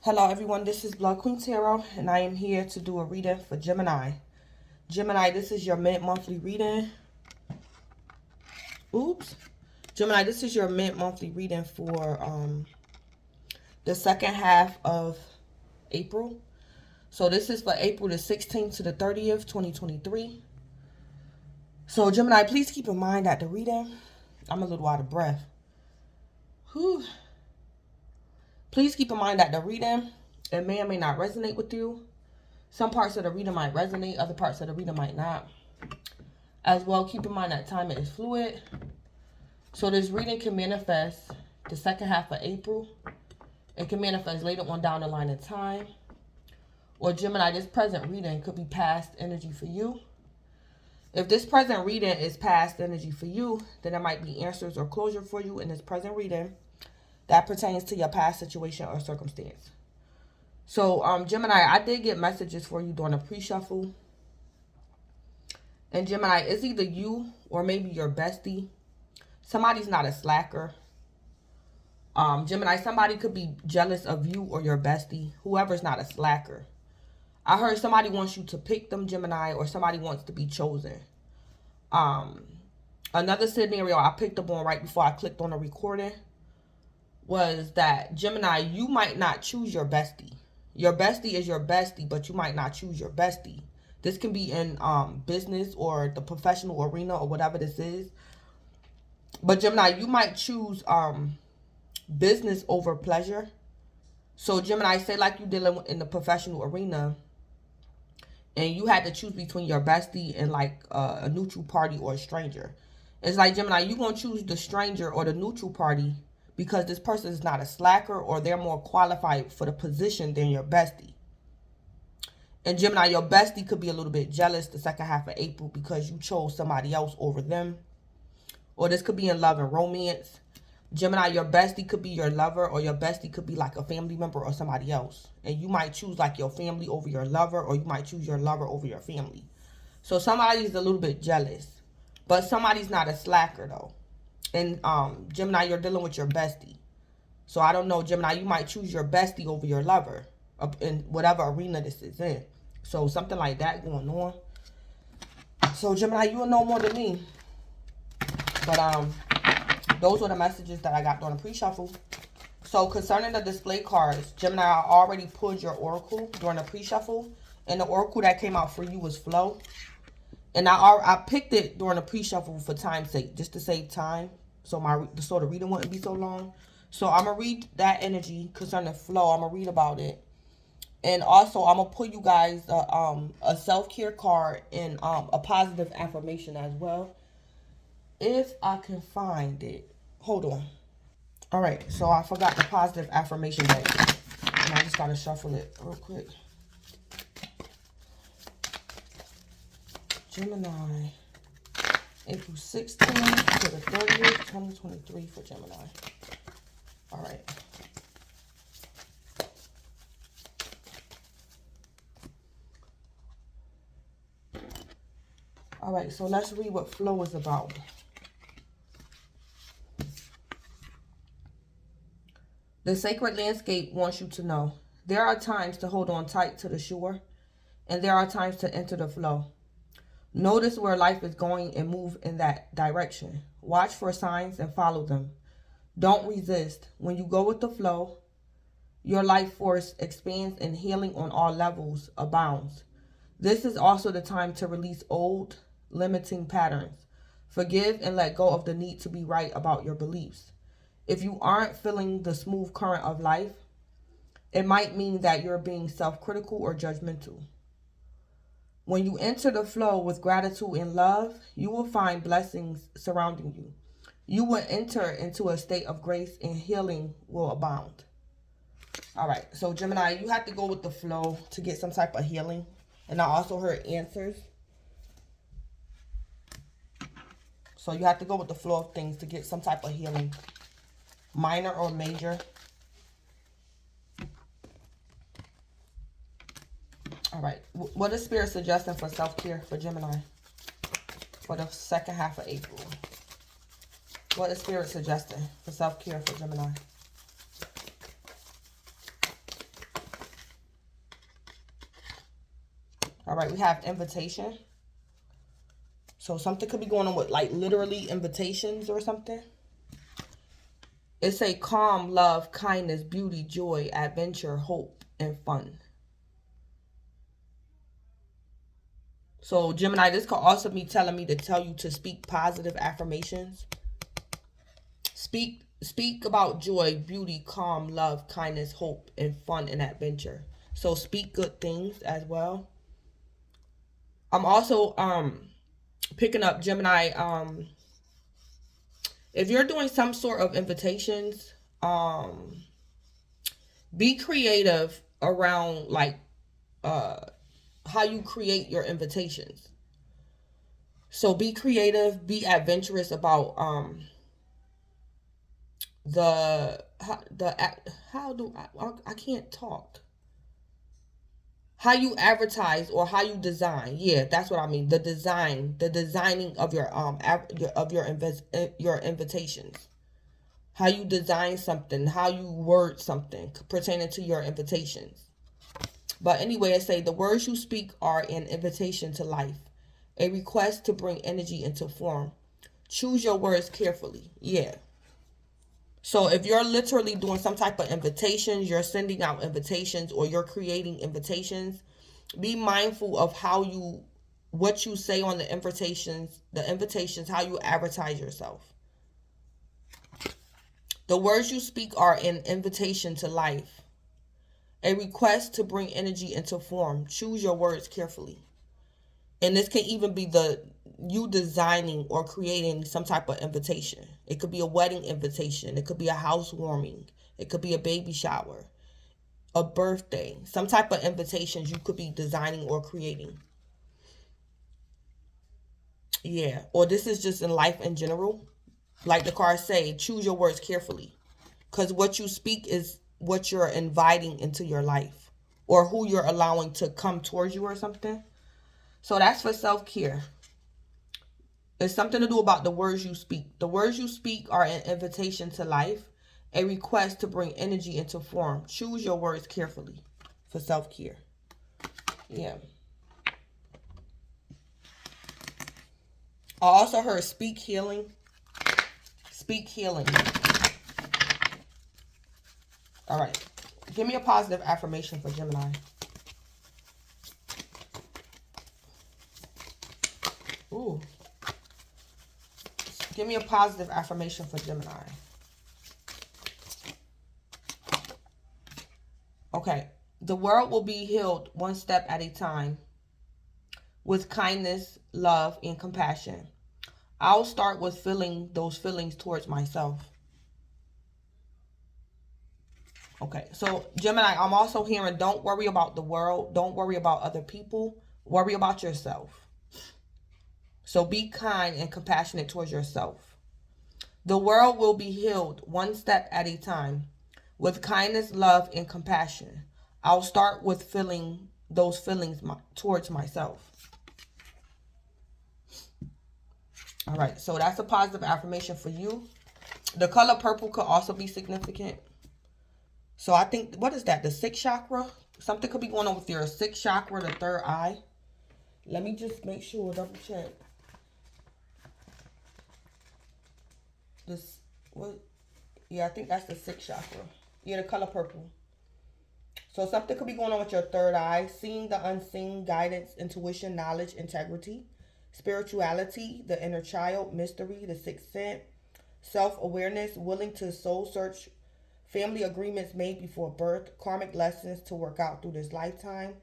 Hello everyone, this is Blood Queen Tarot, and I am here to do a reading for Gemini. Gemini, this is your mid-monthly reading. Gemini, this is your mid-monthly reading for the second half of April. So this is for April the 16th to the 30th, 2023. So Gemini, please keep in mind that the reading, I'm a little out of breath. Please keep in mind that the reading, it may or may not resonate with you. Some parts of the reading might resonate, other parts of the reading might not. As well, keep in mind that time is fluid. So this reading can manifest the second half of April. It can manifest later on down the line in time. Or Gemini, this present reading could be past energy for you. If this present reading is past energy for you, then there might be answers or closure for you in this present reading that pertains to your past situation or circumstance. So, Gemini, I did get messages for you during a pre-shuffle. And Gemini, it's either you or maybe your bestie. Somebody's not a slacker. Gemini, somebody could be jealous of you or your bestie. Whoever's not a slacker. I heard somebody wants you to pick them, Gemini, or somebody wants to be chosen. Another scenario I picked up on right before I clicked on the recording was that, Gemini, you might not choose your bestie. Your bestie is your bestie, but you might not choose your bestie. This can be in business or the professional arena or whatever this is. But Gemini, you might choose business over pleasure. So Gemini, say like you dealing in the professional arena and you had to choose between your bestie and like a neutral party or a stranger. It's like, Gemini, you going to choose the stranger or the neutral party because this person is not a slacker or they're more qualified for the position than your bestie. And Gemini, your bestie could be a little bit jealous the second half of April because you chose somebody else over them. Or this could be in love and romance. Gemini, your bestie could be your lover, or your bestie could be like a family member or somebody else. And you might choose like your family over your lover, or you might choose your lover over your family. So somebody's a little bit jealous. But somebody's not a slacker though. And Gemini, you're dealing with your bestie. So I don't know, Gemini, you might choose your bestie over your lover in whatever arena this is in. So something like that going on. So Gemini, you will know more than me. But those were the messages that I got during the pre-shuffle. So concerning the display cards, Gemini, I already pulled your oracle during the pre-shuffle. And the oracle that came out for you was flow. And I picked it during the pre-shuffle for time's sake, just to save time. So the reading wouldn't be so long. So I'm going to read that energy concerning flow. I'm going to read about it. And also, I'm going to pull you guys a self-care card and a positive affirmation as well. If I can find it. Hold on. All right. So I forgot the positive affirmation deck. And I just got to shuffle it real quick. Gemini. April 16th to the 30th, 2023 for Gemini. All right. All right, so let's read what flow is about. The sacred landscape wants you to know there are times to hold on tight to the shore, and there are times to enter the flow. Notice where life is going and move in that direction. Watch for signs and follow them. Don't resist. When you go with the flow, your life force expands and healing on all levels abounds. This is also the time to release old, limiting patterns. Forgive and let go of the need to be right about your beliefs. If you aren't feeling the smooth current of life, it might mean that you're being self-critical or judgmental. When you enter the flow with gratitude and love, you will find blessings surrounding you. You will enter into a state of grace and healing will abound. All right, so Gemini, you have to go with the flow to get some type of healing. And I also heard answers. So you have to go with the flow of things to get some type of healing. Minor or major. All right. What is Spirit suggesting for self-care for Gemini for the second half of April? What is Spirit suggesting for self-care for Gemini? All right, we have invitation. So something could be going on with like literally invitations or something. It's a calm, love, kindness, beauty, joy, adventure, hope, and fun. So Gemini, this could also be telling me to tell you to speak positive affirmations. Speak about joy, beauty, calm, love, kindness, hope, and fun and adventure. So speak good things as well. I'm also picking up Gemini. If you're doing some sort of invitations, be creative around like how you create your invitations. So be creative, be adventurous about I can't talk. How you advertise or how you design. Yeah, that's what I mean. The designing of your your invitations. How you design something, how you word something pertaining to your invitations. But anyway, I say the words you speak are an invitation to life, a request to bring energy into form. Choose your words carefully. Yeah. So if you're literally doing some type of invitations, you're sending out invitations or you're creating invitations, be mindful of what you say on the invitations, how you advertise yourself. The words you speak are an invitation to life, a request to bring energy into form. Choose your words carefully. And this can even be you designing or creating some type of invitation. It could be a wedding invitation. It could be a housewarming. It could be a baby shower, a birthday, some type of invitations you could be designing or creating. Yeah. Or this is just in life in general. Like the cards say, choose your words carefully. Because what you speak is what you're inviting into your life or who you're allowing to come towards you or something. So that's for self-care. It's something to do about the words you speak. The words you speak are an invitation to life, a request to bring energy into form. Choose your words carefully for self-care. Yeah. I also heard speak healing. Speak healing. All right. Give me a positive affirmation for Gemini. Ooh. Give me a positive affirmation for Gemini. Okay. The world will be healed one step at a time with kindness, love, and compassion. I'll start with feeling those feelings towards myself. Okay. So, Gemini, I'm also hearing don't worry about the world. Don't worry about other people. Worry about yourself. So be kind and compassionate towards yourself. The world will be healed one step at a time with kindness, love, and compassion. I'll start with feeling those feelings towards myself. All right, so that's a positive affirmation for you. The color purple could also be significant. So I think, what is that? The sixth chakra? Something could be going on with your sixth chakra, the third eye. Let me just make sure, double check. This, what? Yeah, I think that's the sixth chakra. Yeah, the color purple. So something could be going on with your third eye. Seeing the unseen, guidance, intuition, knowledge, integrity, spirituality, the inner child, mystery, the sixth sense, self-awareness, willing to soul search, family agreements made before birth, karmic lessons to work out through this lifetime,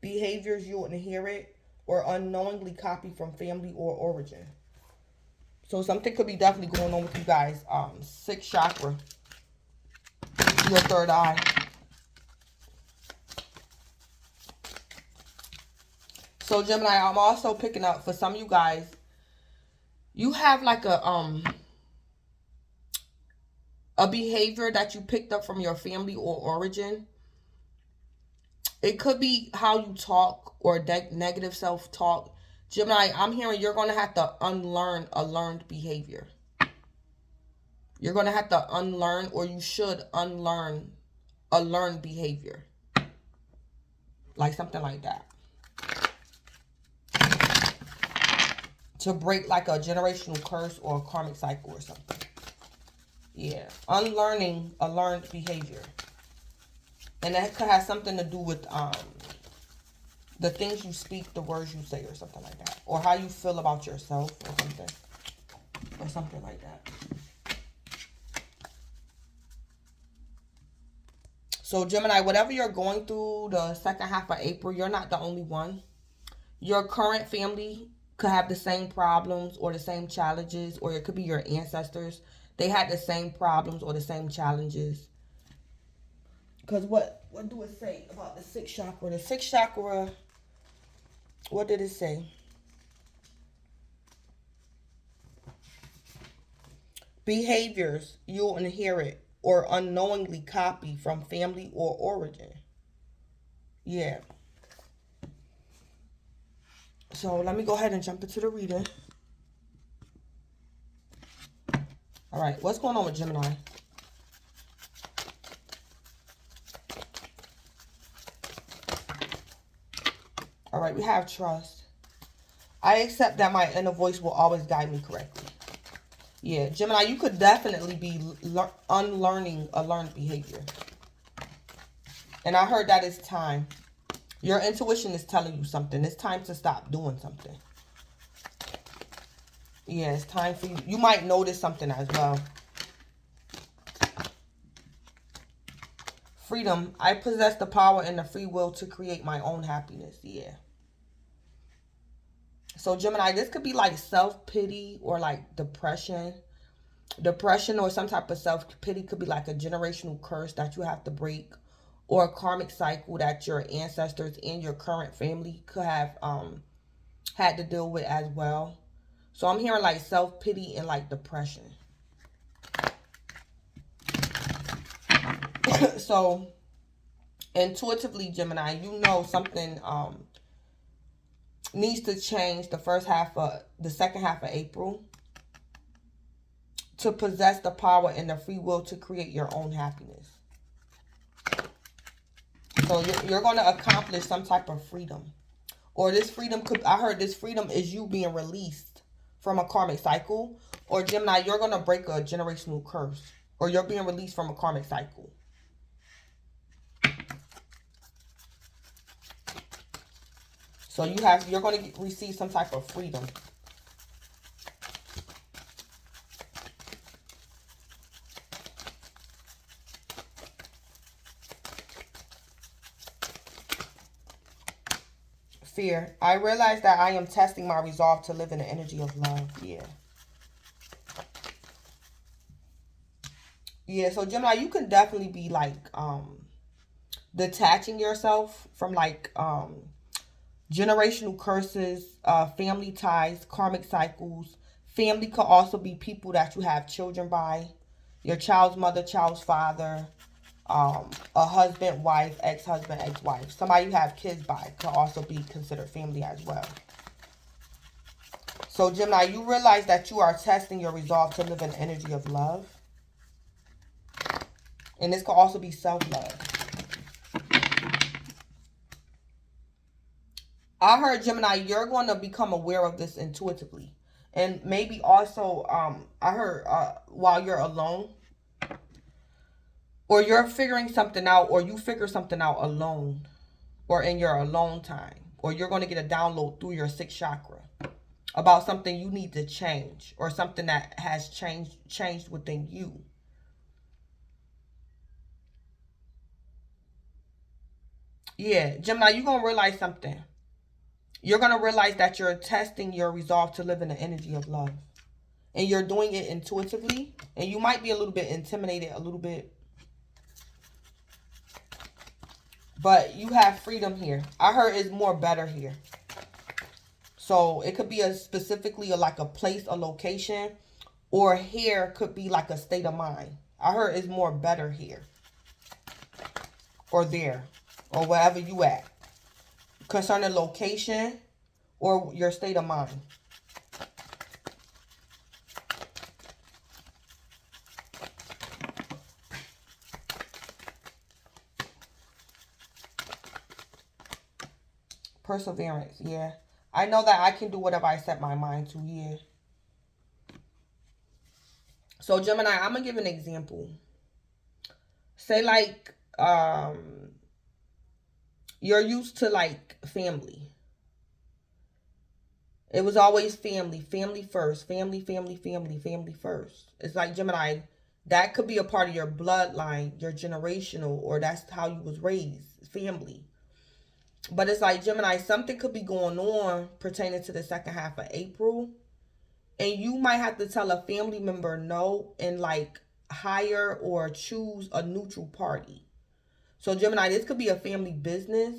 behaviors you'll inherit or unknowingly copy from family or origin. So something could be definitely going on with you guys. Sixth chakra, your third eye. So Gemini, I'm also picking up for some of you guys, you have like a behavior that you picked up from your family or origin. It could be how you talk or negative self-talk. Gemini, I'm hearing you're going to have to unlearn a learned behavior. You're going to have to unlearn, or you should unlearn a learned behavior. Like something like that. to break like a generational curse or a karmic cycle or something. Yeah. Unlearning a learned behavior. And that could have something to do with the things you speak, the words you say, or something like that. Or how you feel about yourself or something. Or something like that. So Gemini, whatever you're going through the second half of April, you're not the only one. Your current family could have the same problems or the same challenges, or it could be your ancestors. They had the same problems or the same challenges. Because what do it say about the sixth chakra? The sixth chakra, what did it say? Behaviors you'll inherit or unknowingly copy from family or origin. Yeah. So let me go ahead and jump into the reading. All right, what's going on with Gemini? All right, we have trust. I accept that my inner voice will always guide me correctly. Yeah, Gemini, you could definitely be unlearning a learned behavior. And I heard that it's time. Your intuition is telling you something. It's time to stop doing something. Yeah, it's time for you. You might notice something as well. Freedom. I possess the power and the free will to create my own happiness. Yeah. So Gemini, this could be like self-pity or like depression. Depression or some type of self-pity could be like a generational curse that you have to break, or a karmic cycle that your ancestors and your current family could have had to deal with as well. So I'm hearing like self-pity and like depression. So intuitively, Gemini, you know something needs to change the second half of April, to possess the power and the free will to create your own happiness. So you're going to accomplish some type of freedom. Or this freedom could, I heard this freedom is you being released from a karmic cycle. Or Gemini, you're going to break a generational curse. Or you're being released from a karmic cycle. So you're going to receive some type of freedom. Fear. I realize that I am testing my resolve to live in the energy of love. Yeah. Yeah, so Gemini, you can definitely be like detaching yourself from like generational curses, family ties, karmic cycles. Family could also be people that you have children by. Your child's mother, child's father, a husband, wife, ex-husband, ex-wife. Somebody you have kids by could also be considered family as well. So Gemini, you realize that you are testing your resolve to live in the energy of love. And this could also be self-love. I heard, Gemini, you're going to become aware of this intuitively. And maybe also, I heard while you're alone. Or you're figuring something out, or you figure something out alone. Or in your alone time. Or you're going to get a download through your sixth chakra about something you need to change. Or something that has changed within you. Yeah, Gemini, you're going to realize something. You're going to realize that you're testing your resolve to live in the energy of love. And you're doing it intuitively. And you might be a little bit intimidated, a little bit. But you have freedom here. I heard it's more better here. So it could be specifically like a place, a location. Or here could be like a state of mind. I heard it's more better here. Or there. Or wherever you at. Concerning location or your state of mind. Perseverance, yeah. I know that I can do whatever I set my mind to here. So Gemini, I'm going to give an example. Say like you're used to like family. It was always family, family first, family, family, family, family first. It's like Gemini, that could be a part of your bloodline, your generational, or that's how you was raised, family. But it's like Gemini, something could be going on pertaining to the second half of April. And you might have to tell a family member no and like hire or choose a neutral party. So Gemini, this could be a family business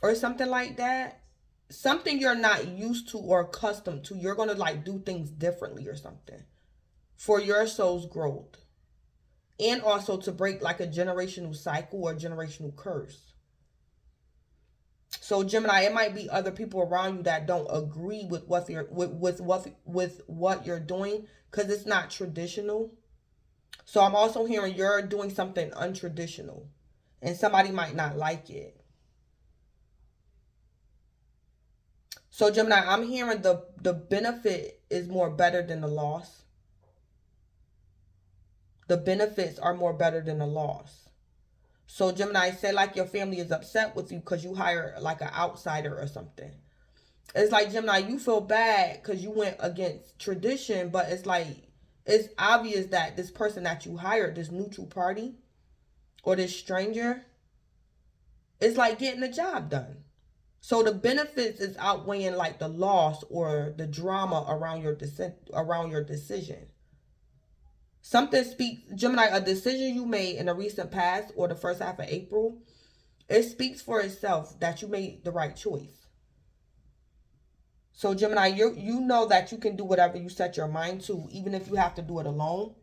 or something like that. Something you're not used to or accustomed to. You're going to like do things differently or something for your soul's growth. And also to break like a generational cycle or generational curse. So Gemini, it might be other people around you that don't agree with what you're with what you're doing because it's not traditional. So I'm also hearing you're doing something untraditional and somebody might not like it. So Gemini, I'm hearing the benefit is more better than the loss. The benefits are more better than the loss. So Gemini, say like your family is upset with you because you hire like an outsider or something. It's like Gemini, you feel bad because you went against tradition, but it's like it's obvious that this person that you hired, this neutral party or this stranger, is like getting the job done. So the benefits is outweighing like the loss or the drama around your decision. Something speaks, Gemini, a decision you made in the recent past or the first half of April, it speaks for itself that you made the right choice. So Gemini, you know that you can do whatever you set your mind to, even if you have to do it alone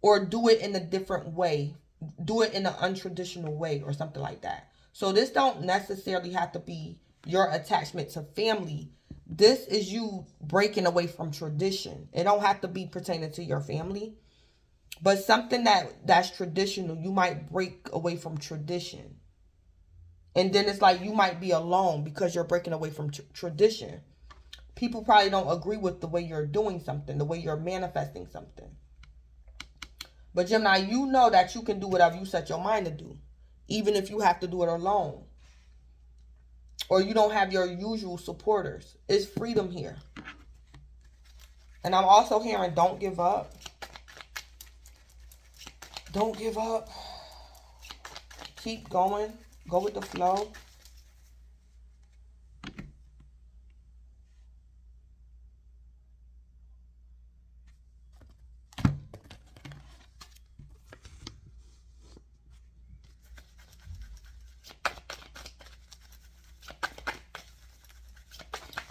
or do it in a different way, do it in an untraditional way or something like that. So this don't necessarily have to be your attachment to family. This is you breaking away from tradition. It don't have to be pertaining to your family, but something that's traditional, you might break away from tradition. And then it's like you might be alone because you're breaking away from tradition. People probably don't agree with the way you're doing something, the way you're manifesting something. But Gemini, you know that you can do whatever you set your mind to do, even if you have to do it alone. Or you don't have your usual supporters. It's freedom here. And I'm also hearing don't give up. Don't give up. Keep going. Go with the flow.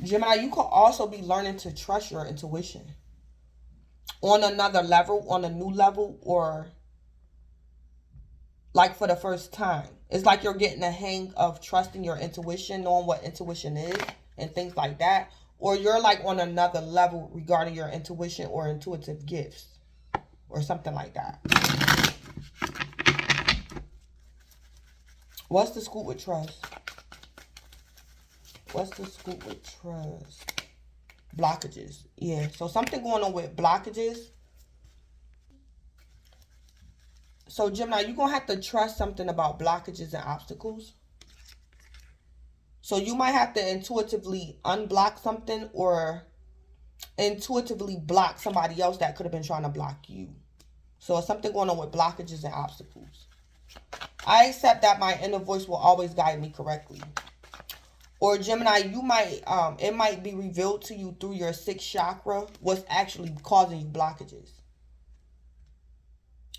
Gemini, you could also be learning to trust your intuition on another level, on a new level, or like for the first time. It's like you're getting a hang of trusting your intuition, knowing what intuition is and things like that. Or you're like on another level regarding your intuition or intuitive gifts or something like that. What's the scoop with trust? What's the scoop with trust? Blockages. Yeah, so something going on with blockages. So Gemini, you're going to have to trust something about blockages and obstacles. So you might have to intuitively unblock something or intuitively block somebody else that could have been trying to block you. So it's something going on with blockages and obstacles. I accept that my inner voice will always guide me correctly. Or Gemini, you might, it might be revealed to you through your sixth chakra what's actually causing you blockages.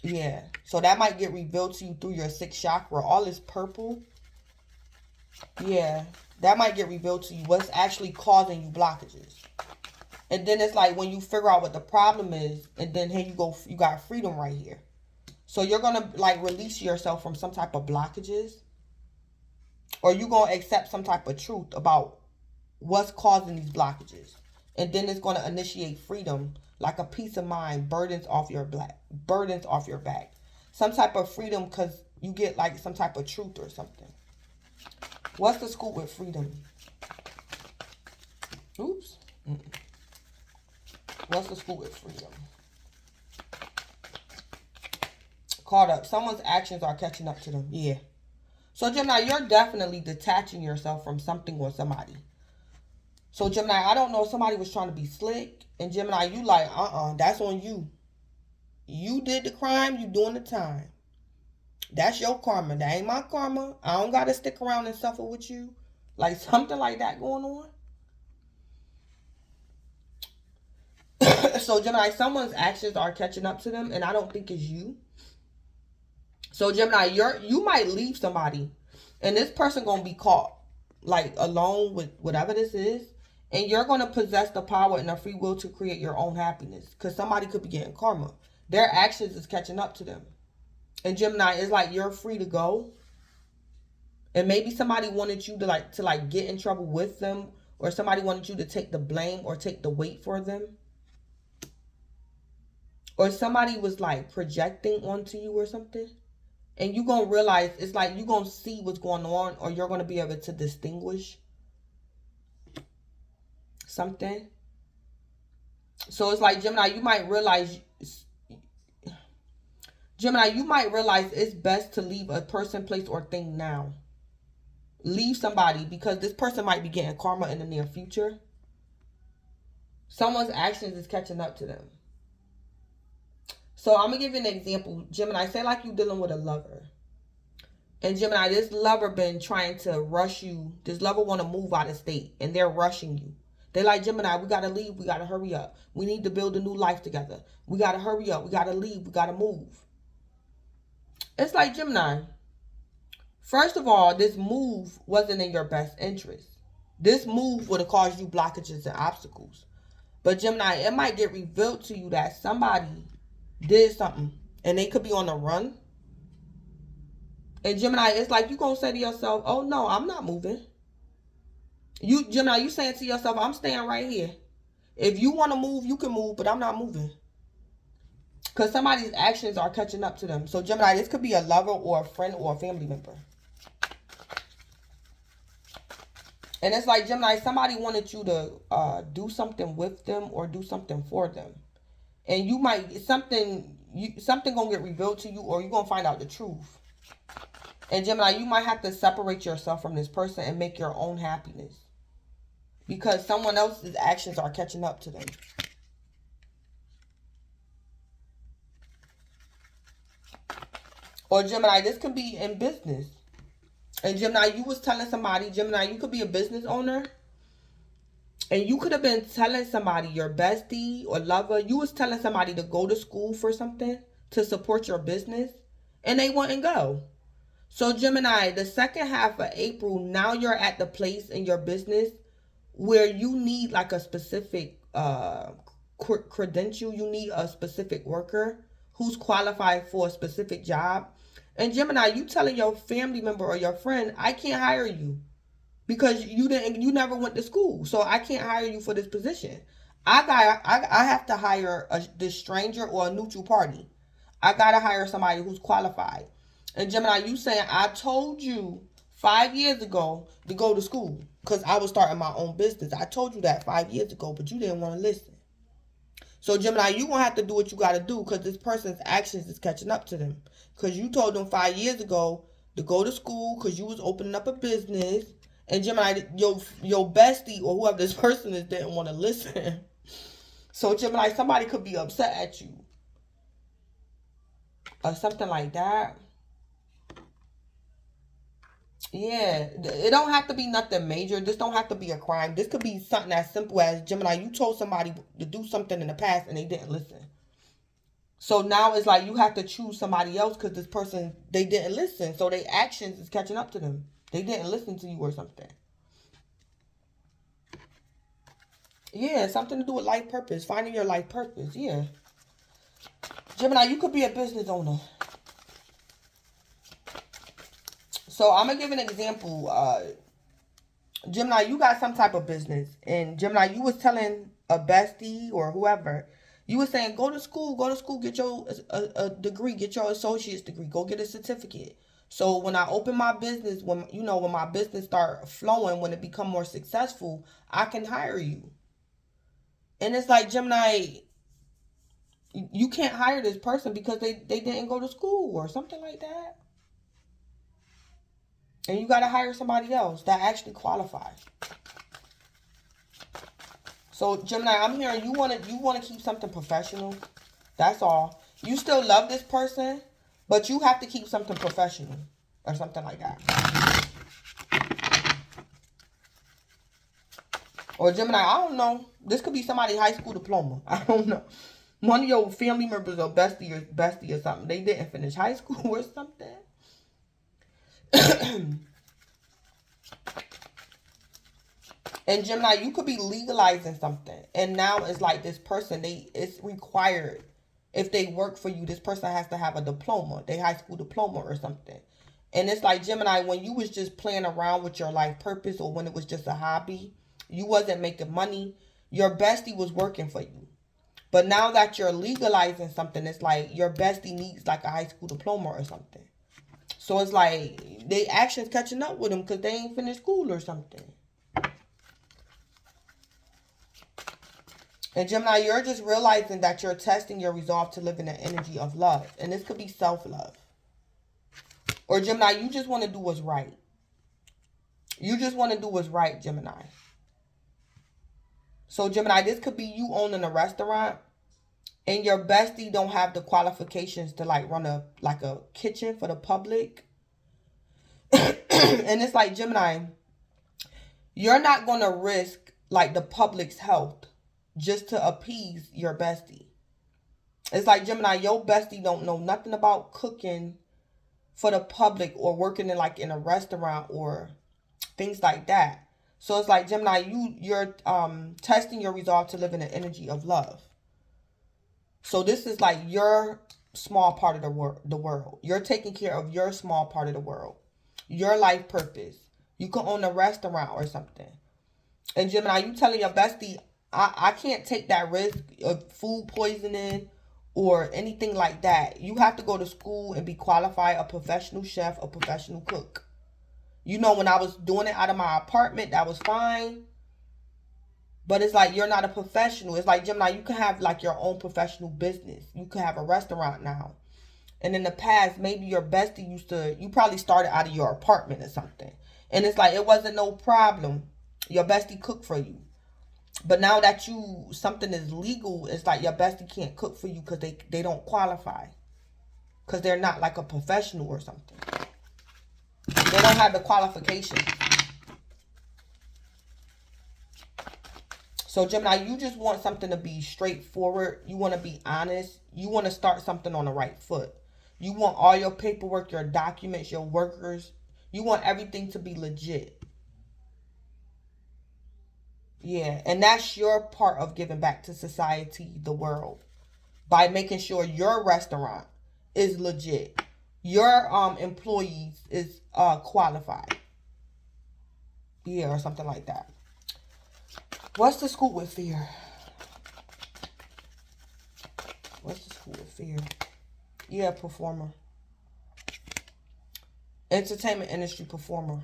Yeah, so that might get revealed to you through your sixth chakra. All this purple. Yeah, that might get revealed to you what's actually causing you blockages. And then it's like when you figure out what the problem is, and then here you go, you got freedom right here. So you're going to like release yourself from some type of blockages. Or you're going to accept some type of truth about what's causing these blockages. And then it's going to initiate freedom, like a peace of mind, burdens off your back. Some type of freedom because you get like some type of truth or something. What's the scoop with freedom? Oops. What's the scoop with freedom? Caught up. Someone's actions are catching up to them. Yeah. So, Gemini, you're definitely detaching yourself from something or somebody. So, Gemini, I don't know if somebody was trying to be slick. And, Gemini, you like, that's on you. You did the crime. You doing the time. That's your karma. That ain't my karma. I don't got to stick around and suffer with you. Like, something like that going on. So, Gemini, someone's actions are catching up to them. And I don't think it's you. So, Gemini, you might leave somebody. And this person going to be caught. Like, alone with whatever this is. And you're going to possess the power and the free will to create your own happiness. Because somebody could be getting karma. Their actions is catching up to them. And Gemini, it's like you're free to go. And maybe somebody wanted you to get in trouble with them. Or somebody wanted you to take the blame or take the weight for them. Or somebody was like projecting onto you or something. And you're going to realize, it's like you're going to see what's going on. Or you're going to be able to distinguish something. So it's like, Gemini, you might realize it's best to leave a person, place, or thing now. Leave somebody because this person might be getting karma in the near future. Someone's actions is catching up to them. So I'm going to give you an example. Gemini, say like you're dealing with a lover. And Gemini, this lover been trying to rush you. This lover want to move out of state and they're rushing you. They're like, Gemini, we got to leave. We got to hurry up. We need to build a new life together. We got to hurry up. We got to leave. We got to move. It's like, Gemini, first of all, this move wasn't in your best interest. This move would have caused you blockages and obstacles. But Gemini, it might get revealed to you that somebody did something and they could be on the run. And Gemini, it's like you're going to say to yourself, oh no, I'm not moving. Gemini, you saying to yourself, I'm staying right here. If you want to move, you can move, but I'm not moving. Because somebody's actions are catching up to them. So Gemini, this could be a lover or a friend or a family member. And it's like, Gemini, somebody wanted you to do something with them or do something for them. And you might, something gonna get revealed to you, or you're gonna find out the truth. And Gemini, you might have to separate yourself from this person and make your own happiness. Because someone else's actions are catching up to them. Or Gemini, this could be in business. And Gemini, you was telling somebody, Gemini, you could be a business owner. And you could have been telling somebody, your bestie or lover, you was telling somebody to go to school for something to support your business. And they wouldn't go. So Gemini, the second half of April, now you're at the place in your business where you need like a specific credential. You need a specific worker who's qualified for a specific job. And Gemini, you telling your family member or your friend, I can't hire you because you never went to school. So I can't hire you for this position. I have to hire this stranger or a neutral party. I got to hire somebody who's qualified. And Gemini, you saying, I told you 5 years ago to go to school because I was starting my own business. I told you that 5 years ago, but you didn't want to listen. So Gemini, you going to have to do what you got to do because this person's actions is catching up to them. Because you told them 5 years ago to go to school because you was opening up a business. And Gemini, your bestie or whoever this person is didn't want to listen. So Gemini, somebody could be upset at you. Or something like that. Yeah, it don't have to be nothing major. This don't have to be a crime. This could be something as simple as, Gemini, you told somebody to do something in the past and they didn't listen. So now it's like you have to choose somebody else because this person, they didn't listen. So their actions is catching up to them. They didn't listen to you or something. Yeah, something to do with life purpose. Finding your life purpose, yeah. Gemini, you could be a business owner. So I'm going to give an example. Gemini, you got some type of business. And Gemini, you was telling a bestie or whoever, you was saying, go to school, get your a degree, get your associate's degree, go get a certificate. So when I open my business, when when my business start flowing, when it become more successful, I can hire you. And it's like, Gemini, you can't hire this person because they didn't go to school or something like that. And you got to hire somebody else that actually qualifies. So Gemini, I'm hearing you want to keep something professional. That's all. You still love this person, but you have to keep something professional or something like that. Or Gemini, I don't know. This could be somebody's high school diploma. I don't know. One of your family members or bestie or something. They didn't finish high school or something. And Gemini, you could be legalizing something. And now it's like this person, it's required. If they work for you, this person has to have a diploma, their high school diploma or something. And it's like, Gemini, when you was just playing around with your life purpose, or when it was just a hobby, you wasn't making money, your bestie was working for you. But now that you're legalizing something, it's like your bestie needs like a high school diploma or something. So it's like they actions catching up with them because they ain't finished school or something. And Gemini, you're just realizing that you're testing your resolve to live in the energy of love. And this could be self-love. Or Gemini, you just want to do what's right. You just want to do what's right, Gemini. So Gemini, this could be you owning a restaurant and your bestie don't have the qualifications to like run a kitchen for the public. And it's like, Gemini, you're not going to risk like the public's health just to appease your bestie. It's like, Gemini, your bestie don't know nothing about cooking for the public or working in a restaurant or things like that. So it's like, Gemini, you're testing your resolve to live in the energy of love. So this is like your small part of the world. You're taking care of your small part of the world. Your life purpose. You can own a restaurant or something. And Gemini, you telling your bestie, I can't take that risk of food poisoning or anything like that. You have to go to school and be qualified, a professional chef, a professional cook. You know, when I was doing it out of my apartment, that was fine. But it's like, you're not a professional. It's like, Gemini, you can have like your own professional business. You could have a restaurant now. And in the past, maybe your bestie you probably started out of your apartment or something. And it's like, it wasn't no problem. Your bestie cooked for you. But now that something is legal, it's like your bestie can't cook for you because they don't qualify. Because they're not like a professional or something. They don't have the qualifications. So Gemini, you just want something to be straightforward. You want to be honest. You want to start something on the right foot. You want all your paperwork, your documents, your workers. You want everything to be legit. Yeah, and that's your part of giving back to society, the world, by making sure your restaurant is legit. Your employees is qualified. Yeah, or something like that. What's the school with fear? What's the school with fear? Yeah, performer. Entertainment industry performer.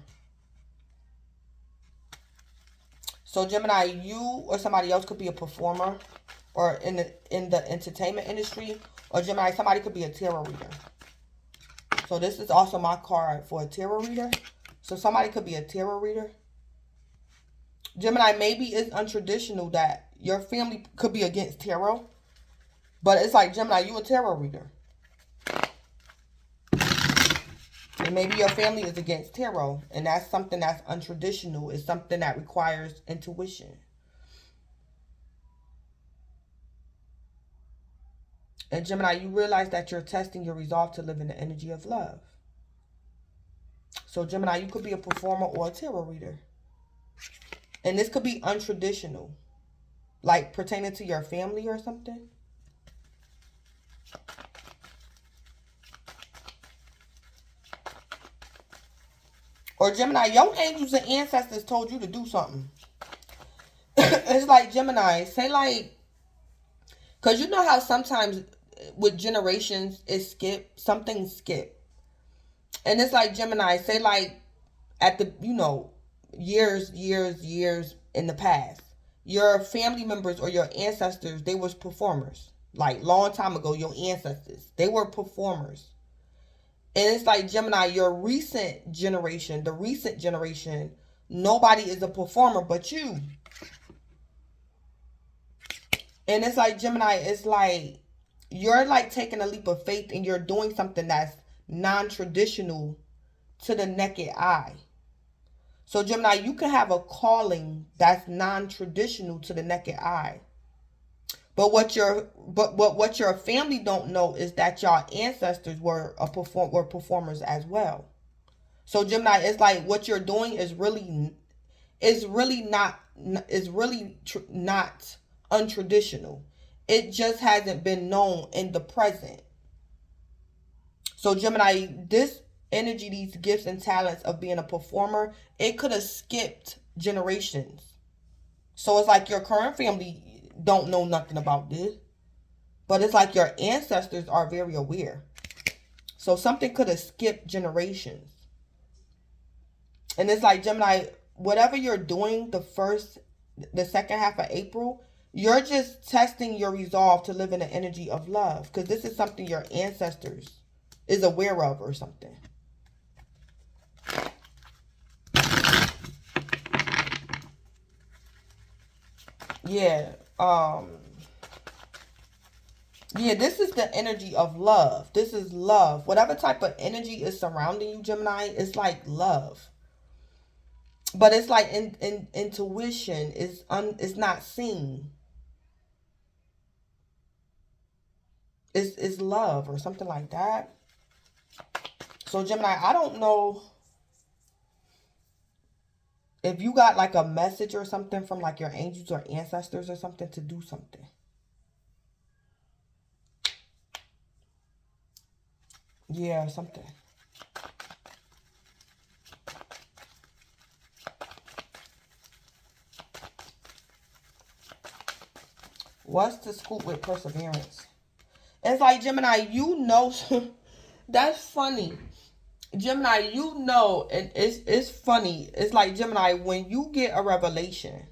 So Gemini, you or somebody else could be a performer or in the entertainment industry. Or Gemini, somebody could be a tarot reader. So this is also my card for a tarot reader. So somebody could be a tarot reader. Gemini, maybe it's untraditional that your family could be against tarot. But it's like, Gemini, you a tarot reader. And maybe your family is against tarot. And that's something that's untraditional. It's something that requires intuition. And Gemini, you realize that you're testing your resolve to live in the energy of love. So Gemini, you could be a performer or a tarot reader. And this could be untraditional. Like pertaining to your family or something. Or Gemini, your angels and ancestors told you to do something. It's like, Gemini, say like, because you know how sometimes with generations it skip, something skip. And it's like Gemini, say like at the, years in the past, your family members or your ancestors, they was performers. Like long time ago, your ancestors, they were performers. And it's like Gemini, your recent generation, the recent generation, nobody is a performer but you. And it's like Gemini, it's like you're like taking a leap of faith and you're doing something that's non-traditional to the naked eye. So Gemini, you can have a calling that's non-traditional to the naked eye. But what your family don't know is that your ancestors were performers as well. So Gemini, it's like what you're doing is really not untraditional. It just hasn't been known in the present. So Gemini, this energy, these gifts and talents of being a performer, it could have skipped generations. So it's like your current family don't know nothing about this, but it's like your ancestors are very aware. So something could have skipped generations. And it's like Gemini, whatever you're doing the second half of April, you're just testing your resolve to live in the energy of love, because this is something your ancestors is aware of or something. Yeah. Yeah, this is the energy of love. This is love. Whatever type of energy is surrounding you, Gemini, it's like love. But it's like intuition is not seen. It's love or something like that. So Gemini, I don't know if you got like a message or something from like your angels or ancestors or something to do something. Yeah, something. What's the scoop with perseverance? It's like Gemini, that's funny. Gemini, and it's funny. It's like Gemini, when you get a revelation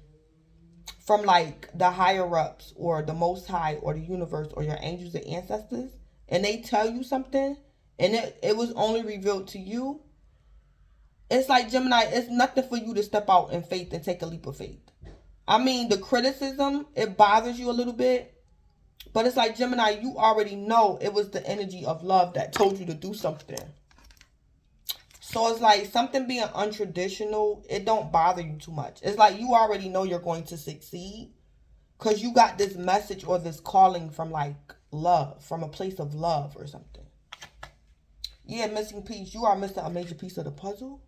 from like the higher ups or the most high or the universe or your angels and ancestors, and they tell you something and it was only revealed to you, it's like Gemini, it's nothing for you to step out in faith and take a leap of faith. I mean, the criticism, it bothers you a little bit, but it's like Gemini, you already know it was the energy of love that told you to do something. So it's like something being untraditional, it don't bother you too much. It's like you already know you're going to succeed because you got this message or this calling from like love, from a place of love or something. Yeah, missing piece. You are missing a major piece of the puzzle.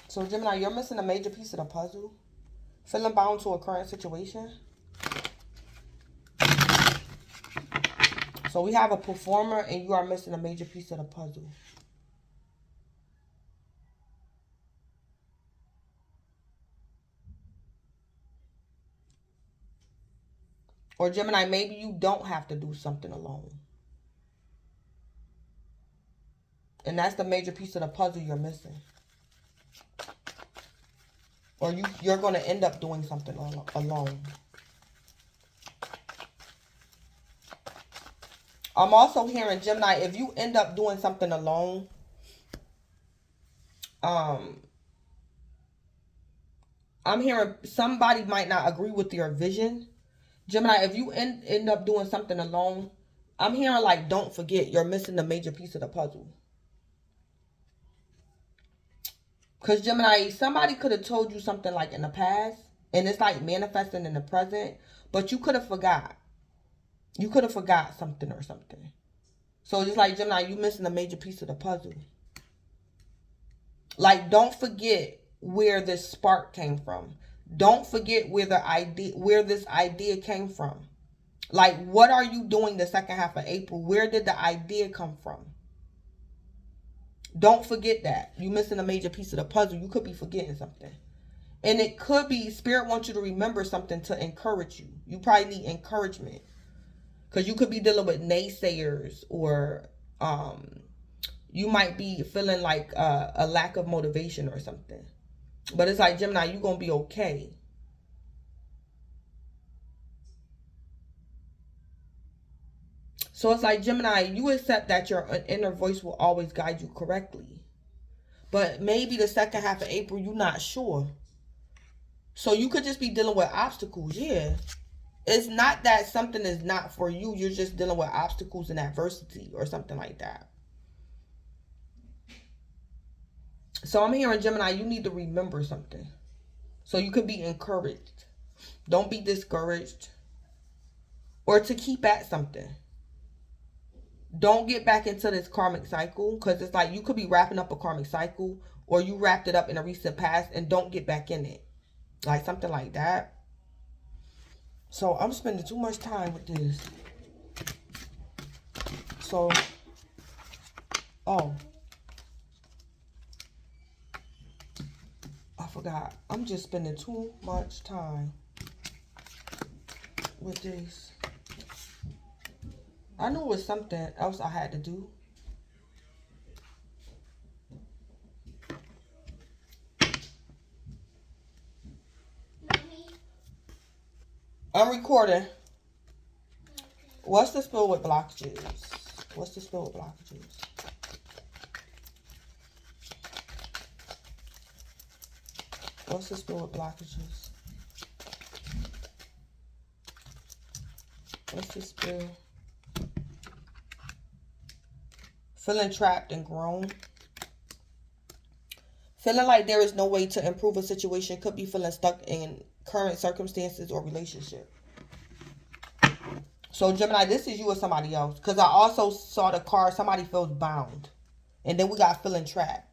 So Gemini, you're missing a major piece of the puzzle. Feeling bound to a current situation. So we have a performer and you are missing a major piece of the puzzle. Or Gemini, maybe you don't have to do something alone. And that's the major piece of the puzzle you're missing. Or you're going to end up doing something alone. I'm also hearing, Gemini, if you end up doing something alone, I'm hearing somebody might not agree with your vision. Gemini, if you end up doing something alone, I'm hearing like, don't forget, you're missing the major piece of the puzzle. Because Gemini, somebody could have told you something like in the past, and it's like manifesting in the present, but you could have forgot. You could have forgot something or something. So just like Gemini, you missing a major piece of the puzzle. Like, don't forget where this spark came from. Don't forget where this idea came from. Like, what are you doing the second half of April? Where did the idea come from? Don't forget that. You're missing a major piece of the puzzle. You could be forgetting something. And it could be Spirit wants you to remember something to encourage you. You probably need encouragement. Because you could be dealing with naysayers, or you might be feeling like a lack of motivation or something. But it's like, Gemini, you're going to be okay. So it's like, Gemini, you accept that your inner voice will always guide you correctly. But maybe the second half of April, you're not sure. So you could just be dealing with obstacles, yeah. It's not that something is not for you. You're just dealing with obstacles and adversity or something like that. So I'm hearing, Gemini, you need to remember something. So you can be encouraged. Don't be discouraged. Or to keep at something. Don't get back into this karmic cycle. Because it's like you could be wrapping up a karmic cycle. Or you wrapped it up in a recent past and don't get back in it. Like something like that. So I'm spending too much time with this. So, oh. I forgot. I'm just spending too much time with this. I knew it was something else I had to do. I'm recording. What's the spell with blockages? What's the spell with blockages? What's the spell with blockages? What's the spell? Feeling trapped and grown. Feeling like there is no way to improve a situation. Could be feeling stuck in current circumstances or relationship. So Gemini, this is you or somebody else. Because I also saw the card, somebody feels bound. And then we got feeling trapped.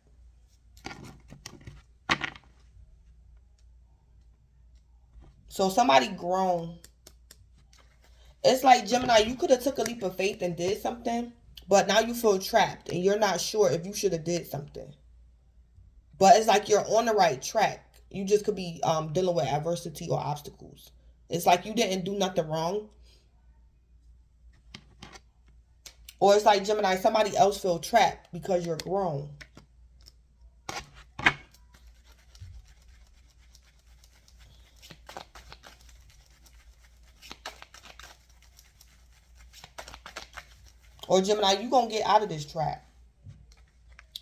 So somebody grown. It's like, Gemini, you could have took a leap of faith and did something. But now you feel trapped. And you're not sure if you should have did something. But it's like you're on the right track. You just could be dealing with adversity or obstacles. It's like you didn't do nothing wrong. Or it's like, Gemini, somebody else feel trapped because you're grown. Or Gemini, you're going to get out of this trap.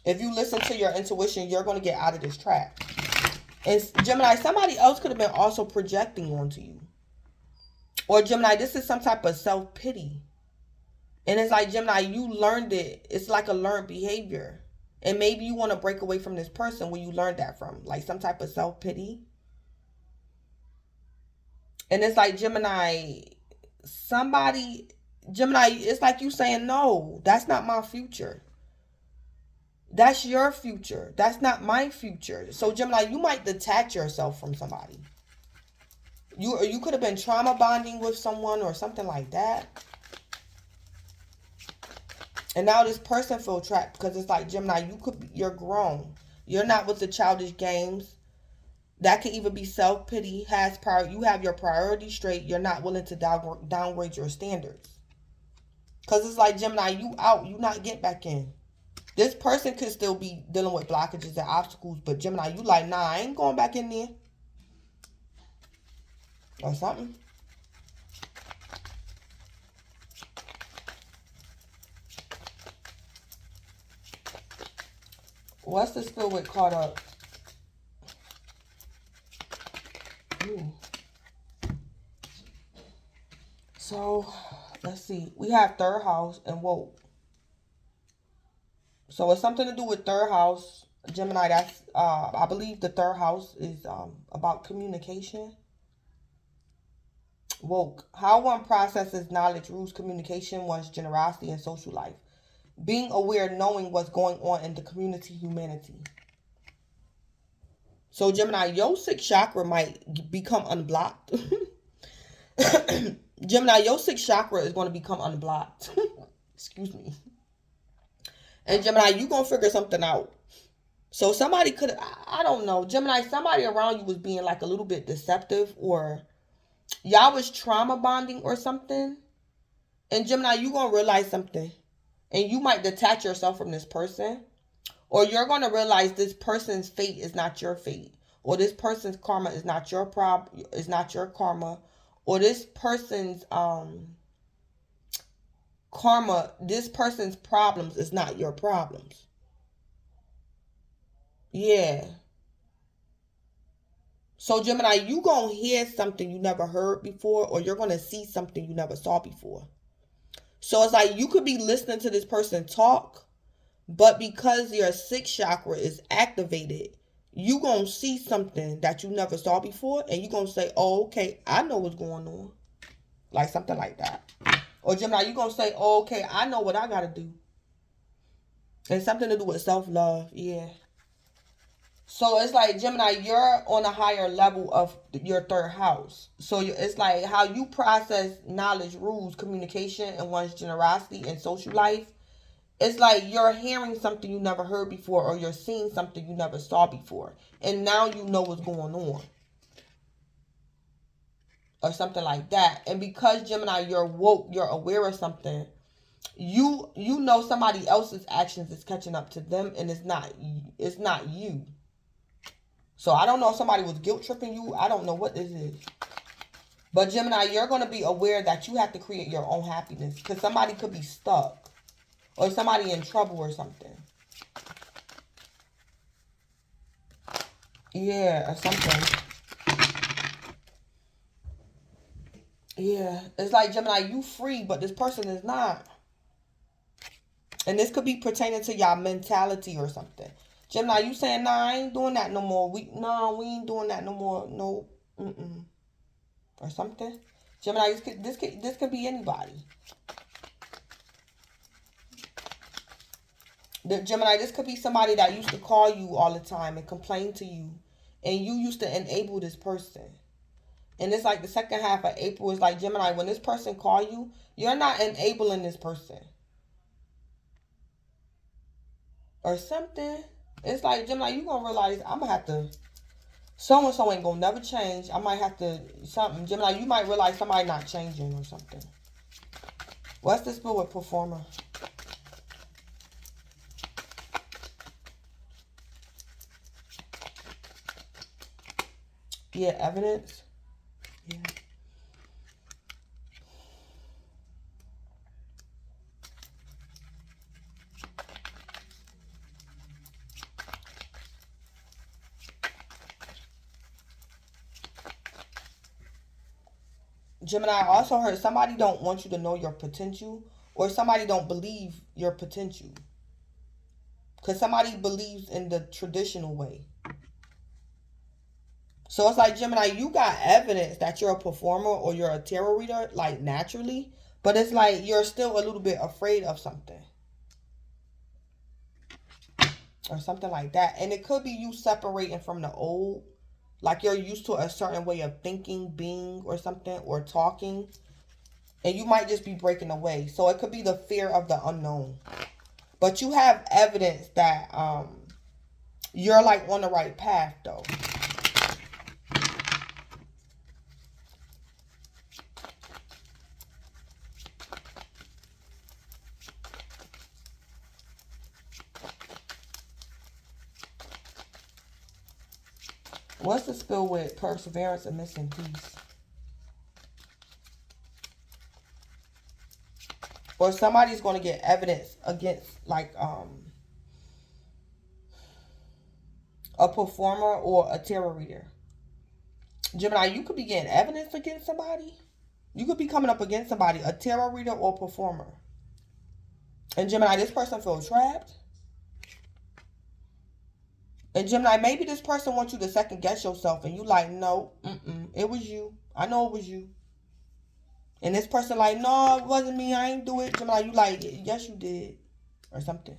If you listen to your intuition, you're going to get out of this trap. And Gemini, somebody else could have been also projecting onto you. Or Gemini, this is some type of self-pity. And it's like, Gemini, you learned it. It's like a learned behavior. And maybe you want to break away from this person where you learned that from. Like some type of self-pity. And it's like, Gemini, Gemini, it's like you saying, no, that's not my future. That's your future. That's not my future. So Gemini, you might detach yourself from somebody. You could have been trauma bonding with someone or something like that. And now this person feels trapped because it's like, Gemini, you're grown. You're not with the childish games. That could even be self-pity. You have your priorities straight. You're not willing to downgrade your standards. Because it's like, Gemini, you out. You not get back in. This person could still be dealing with blockages and obstacles. But Gemini, you like, nah, I ain't going back in there. Or something. What's the spell with caught up? Ooh. So, let's see. We have third house and woke. So, it's something to do with third house. Gemini, that's, I believe the third house is about communication. Woke. How one processes knowledge, rules, communication, one's generosity, and social life. Being aware, knowing what's going on in the community, humanity. So, Gemini, your sixth chakra might become unblocked. Gemini, your sixth chakra is going to become unblocked. Excuse me. And Gemini, you gonna figure something out. So somebody could, I don't know, Gemini, somebody around you was being like a little bit deceptive, or y'all was trauma bonding or something. And Gemini, you gonna realize something. And you might detach yourself from this person. Or you're gonna realize this person's fate is not your fate. Or this person's karma is not your is not your karma. Or this person's karma, this person's problems is not your problems. Yeah. So Gemini, you gonna hear something you never heard before, or you're gonna see something you never saw before. So it's like you could be listening to this person talk, but because your sixth chakra is activated, you gonna see something that you never saw before, and you gonna say, "Oh, okay, I know what's going on," like something like that. Or Gemini, you gonna say, "Oh, okay, I know what I gotta do." It's something to do with self-love, yeah. So it's like, Gemini, you're on a higher level of your third house. So it's like how you process knowledge, rules, communication, and one's generosity and social life. It's like you're hearing something you never heard before, or you're seeing something you never saw before. And now you know what's going on. Or something like that. And because, Gemini, you're woke, you're aware of something, you know somebody else's actions is catching up to them, and it's not you. So I don't know if somebody was guilt tripping you. I don't know what this is. But Gemini, you're going to be aware that you have to create your own happiness. Because somebody could be stuck. Or somebody in trouble or something. Yeah, or something. Yeah. It's like, Gemini, you free, but this person is not. And this could be pertaining to y'all mentality or something. Gemini, you saying, nah, I ain't doing that no more. We ain't doing that no more. No, or something. Gemini, this could be anybody. Gemini, this could be somebody that used to call you all the time and complain to you, and you used to enable this person. And it's like the second half of April is like, Gemini, when this person call you, you're not enabling this person. Or something. It's like, Gemini, you gonna realize I'm gonna have to, so-and-so ain't gonna never change. I might have to, something. Gemini, you might realize somebody not changing or something. What's this bill with performer? Yeah, evidence. Yeah. Gemini, I also heard somebody don't want you to know your potential, or somebody don't believe your potential. Because somebody believes in the traditional way. So it's like, Gemini, you got evidence that you're a performer or you're a tarot reader, like naturally. But it's like you're still a little bit afraid of something. Or something like that. And it could be you separating from the old. Like you're used to a certain way of thinking, being, or something, or talking. And you might just be breaking away. So it could be the fear of the unknown. But you have evidence that you're like on the right path, though. What's the spill with perseverance and missing peace? Or somebody's going to get evidence against, like, a performer or a tarot reader. Gemini, you could be getting evidence against somebody. You could be coming up against somebody, a tarot reader or performer. And Gemini, this person feels trapped. And Gemini, maybe this person wants you to second guess yourself, and you like, no, it was you. I know it was you. And this person like, no, it wasn't me. I ain't do it. Gemini, you like, yes, you did, or something.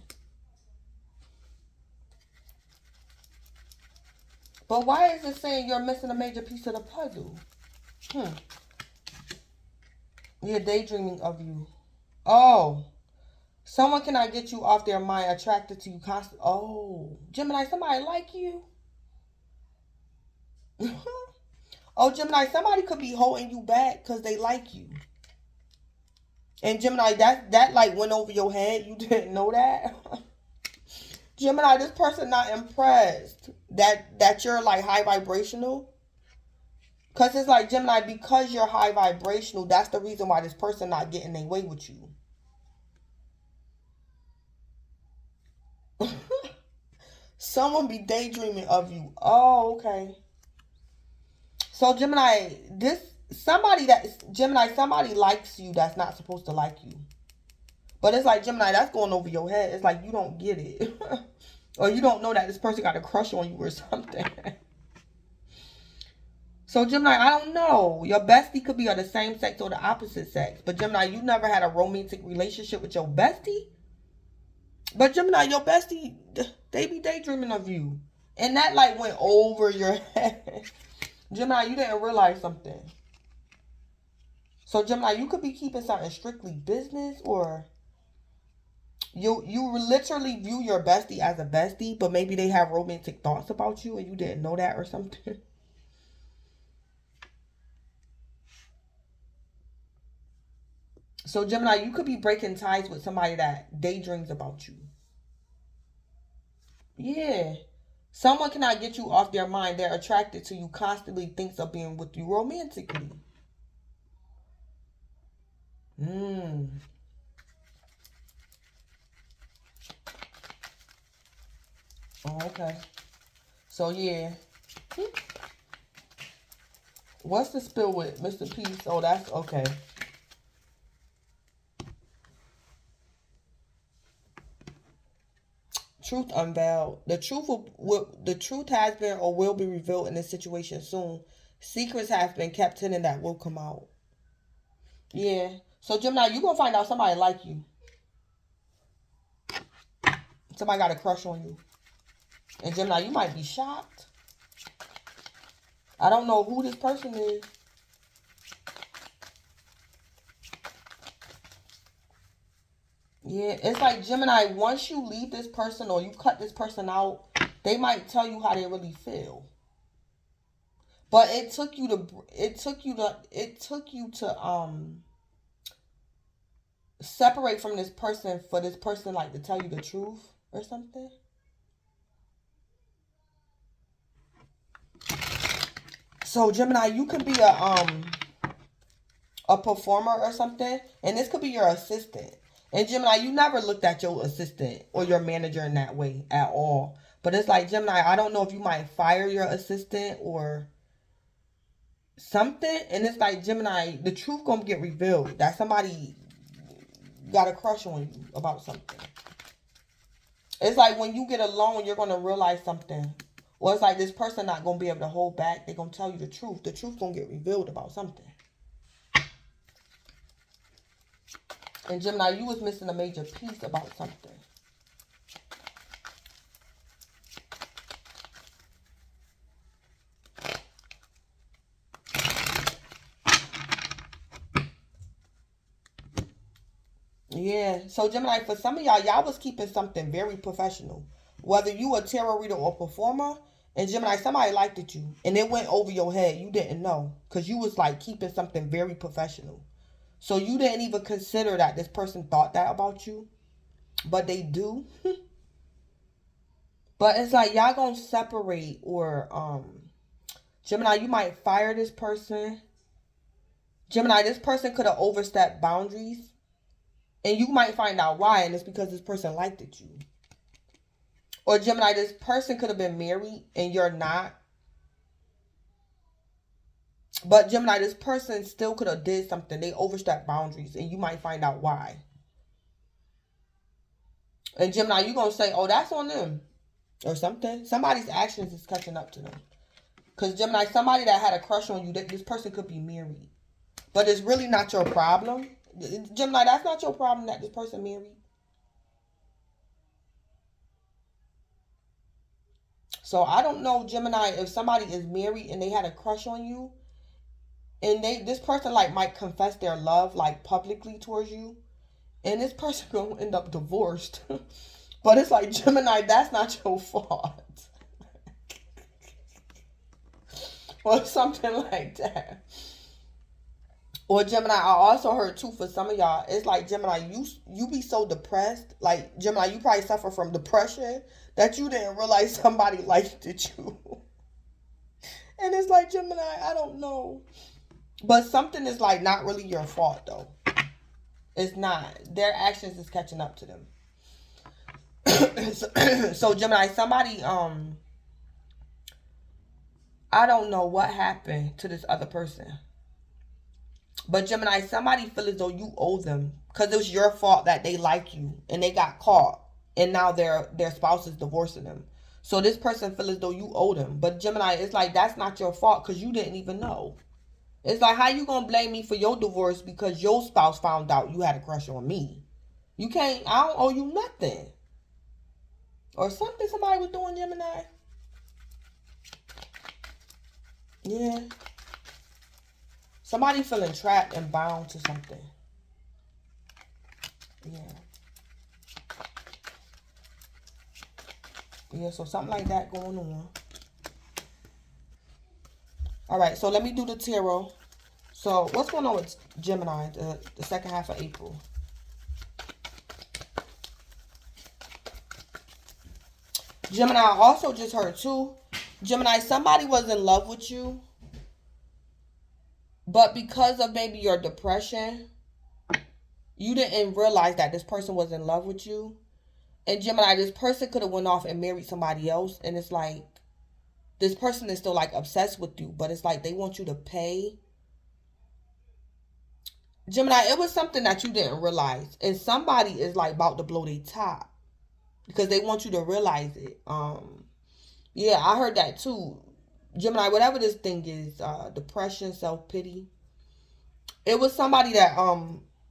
But why is it saying you're missing a major piece of the puzzle? You're daydreaming of you. Oh. Someone cannot get you off their mind, attracted to you constantly. Oh, Gemini, somebody like you. Oh, Gemini, somebody could be holding you back because they like you. And Gemini, that like went over your head. You didn't know that. Gemini, this person not impressed that you're like high vibrational. Cause it's like Gemini, because you're high vibrational, that's the reason why this person not getting their way with you. Someone be daydreaming of you. Oh, okay. So Gemini, somebody likes you that's not supposed to like you. But it's like, Gemini, that's going over your head. It's like you don't get it. Or you don't know that this person got a crush on you or something. So Gemini, I don't know. Your bestie could be of the same sex or the opposite sex. But Gemini, you never had a romantic relationship with your bestie? But Gemini, your bestie, they be daydreaming of you. And that like went over your head. Gemini, you didn't realize something. So Gemini, you could be keeping something strictly business, or you literally view your bestie as a bestie, but maybe they have romantic thoughts about you and you didn't know that or something. So Gemini, you could be breaking ties with somebody that daydreams about you. Yeah. Someone cannot get you off their mind. They're attracted to you, constantly thinks of being with you romantically. Oh, okay. So yeah. What's the spill with Mr. Peace? Oh, that's okay. Truth unveiled. The truth has been or will be revealed in this situation soon. Secrets have been kept hidden that will come out. Yeah. So Gemini, you gonna find out somebody like you. Somebody got a crush on you. And Gemini, you might be shocked. I don't know who this person is. Yeah, it's like Gemini, once you leave this person or you cut this person out, they might tell you how they really feel. But it took you to separate from this person for this person like to tell you the truth or something. So Gemini, you could be a performer or something, and this could be your assistant. And Gemini, you never looked at your assistant or your manager in that way at all. But it's like, Gemini, I don't know if you might fire your assistant or something. And it's like, Gemini, the truth gonna get revealed. That somebody got a crush on you about something. It's like when you get alone, you're gonna realize something. Or it's like this person not gonna be able to hold back. They're gonna tell you the truth. The truth gonna get revealed about something. And Gemini, you was missing a major piece about something. Yeah. So Gemini, for some of y'all was keeping something very professional. Whether you a tarot reader or performer, and Gemini, somebody liked it you. And it went over your head. You didn't know. Because you was like keeping something very professional. So you didn't even consider that this person thought that about you. But they do. But it's like y'all gonna separate, or Gemini, you might fire this person. Gemini, this person could have overstepped boundaries. And you might find out why, and it's because this person liked it you. Or Gemini, this person could have been married and you're not. But Gemini, this person still could have did something. They overstepped boundaries, and you might find out why. And Gemini, you gonna say, oh, that's on them. Or something. Somebody's actions is catching up to them. Because Gemini, somebody that had a crush on you, this person could be married. But it's really not your problem. Gemini, that's not your problem that this person married. So I don't know, Gemini, if somebody is married and they had a crush on you, and this person like might confess their love like publicly towards you, And this person gonna end up divorced. But it's like, Gemini, that's not your fault. Or something like that. Or Gemini, I also heard too, for some of y'all, it's like, Gemini, you be so depressed. Like, Gemini, you probably suffer from depression that you didn't realize somebody liked you. And it's like, Gemini, I don't know. But something is like not really your fault though. It's not. Their actions is catching up to them. So Gemini, somebody, I don't know what happened to this other person. But Gemini, somebody feel as though you owe them because it was your fault that they like you and they got caught and now their spouse is divorcing them. So this person feel as though you owe them. But Gemini, it's like, that's not your fault because you didn't even know. It's like, how you gonna blame me for your divorce because your spouse found out you had a crush on me? You can't. I don't owe you nothing. Or something somebody was doing, Gemini. Yeah. Somebody feeling trapped and bound to something. Yeah. Yeah, so something like that going on. All right, so let me do the tarot. So what's going on with Gemini, the second half of April? Gemini, I also just heard too, Gemini, somebody was in love with you, but because of maybe your depression, you didn't realize that this person was in love with you. And Gemini, this person could have went off and married somebody else. And it's like, this person is still like obsessed with you, but it's like they want you to pay. Gemini, it was something that you didn't realize. And somebody is like about to blow their top because they want you to realize it. Yeah, I heard that too. Gemini, whatever this thing is, depression, self-pity. It was somebody that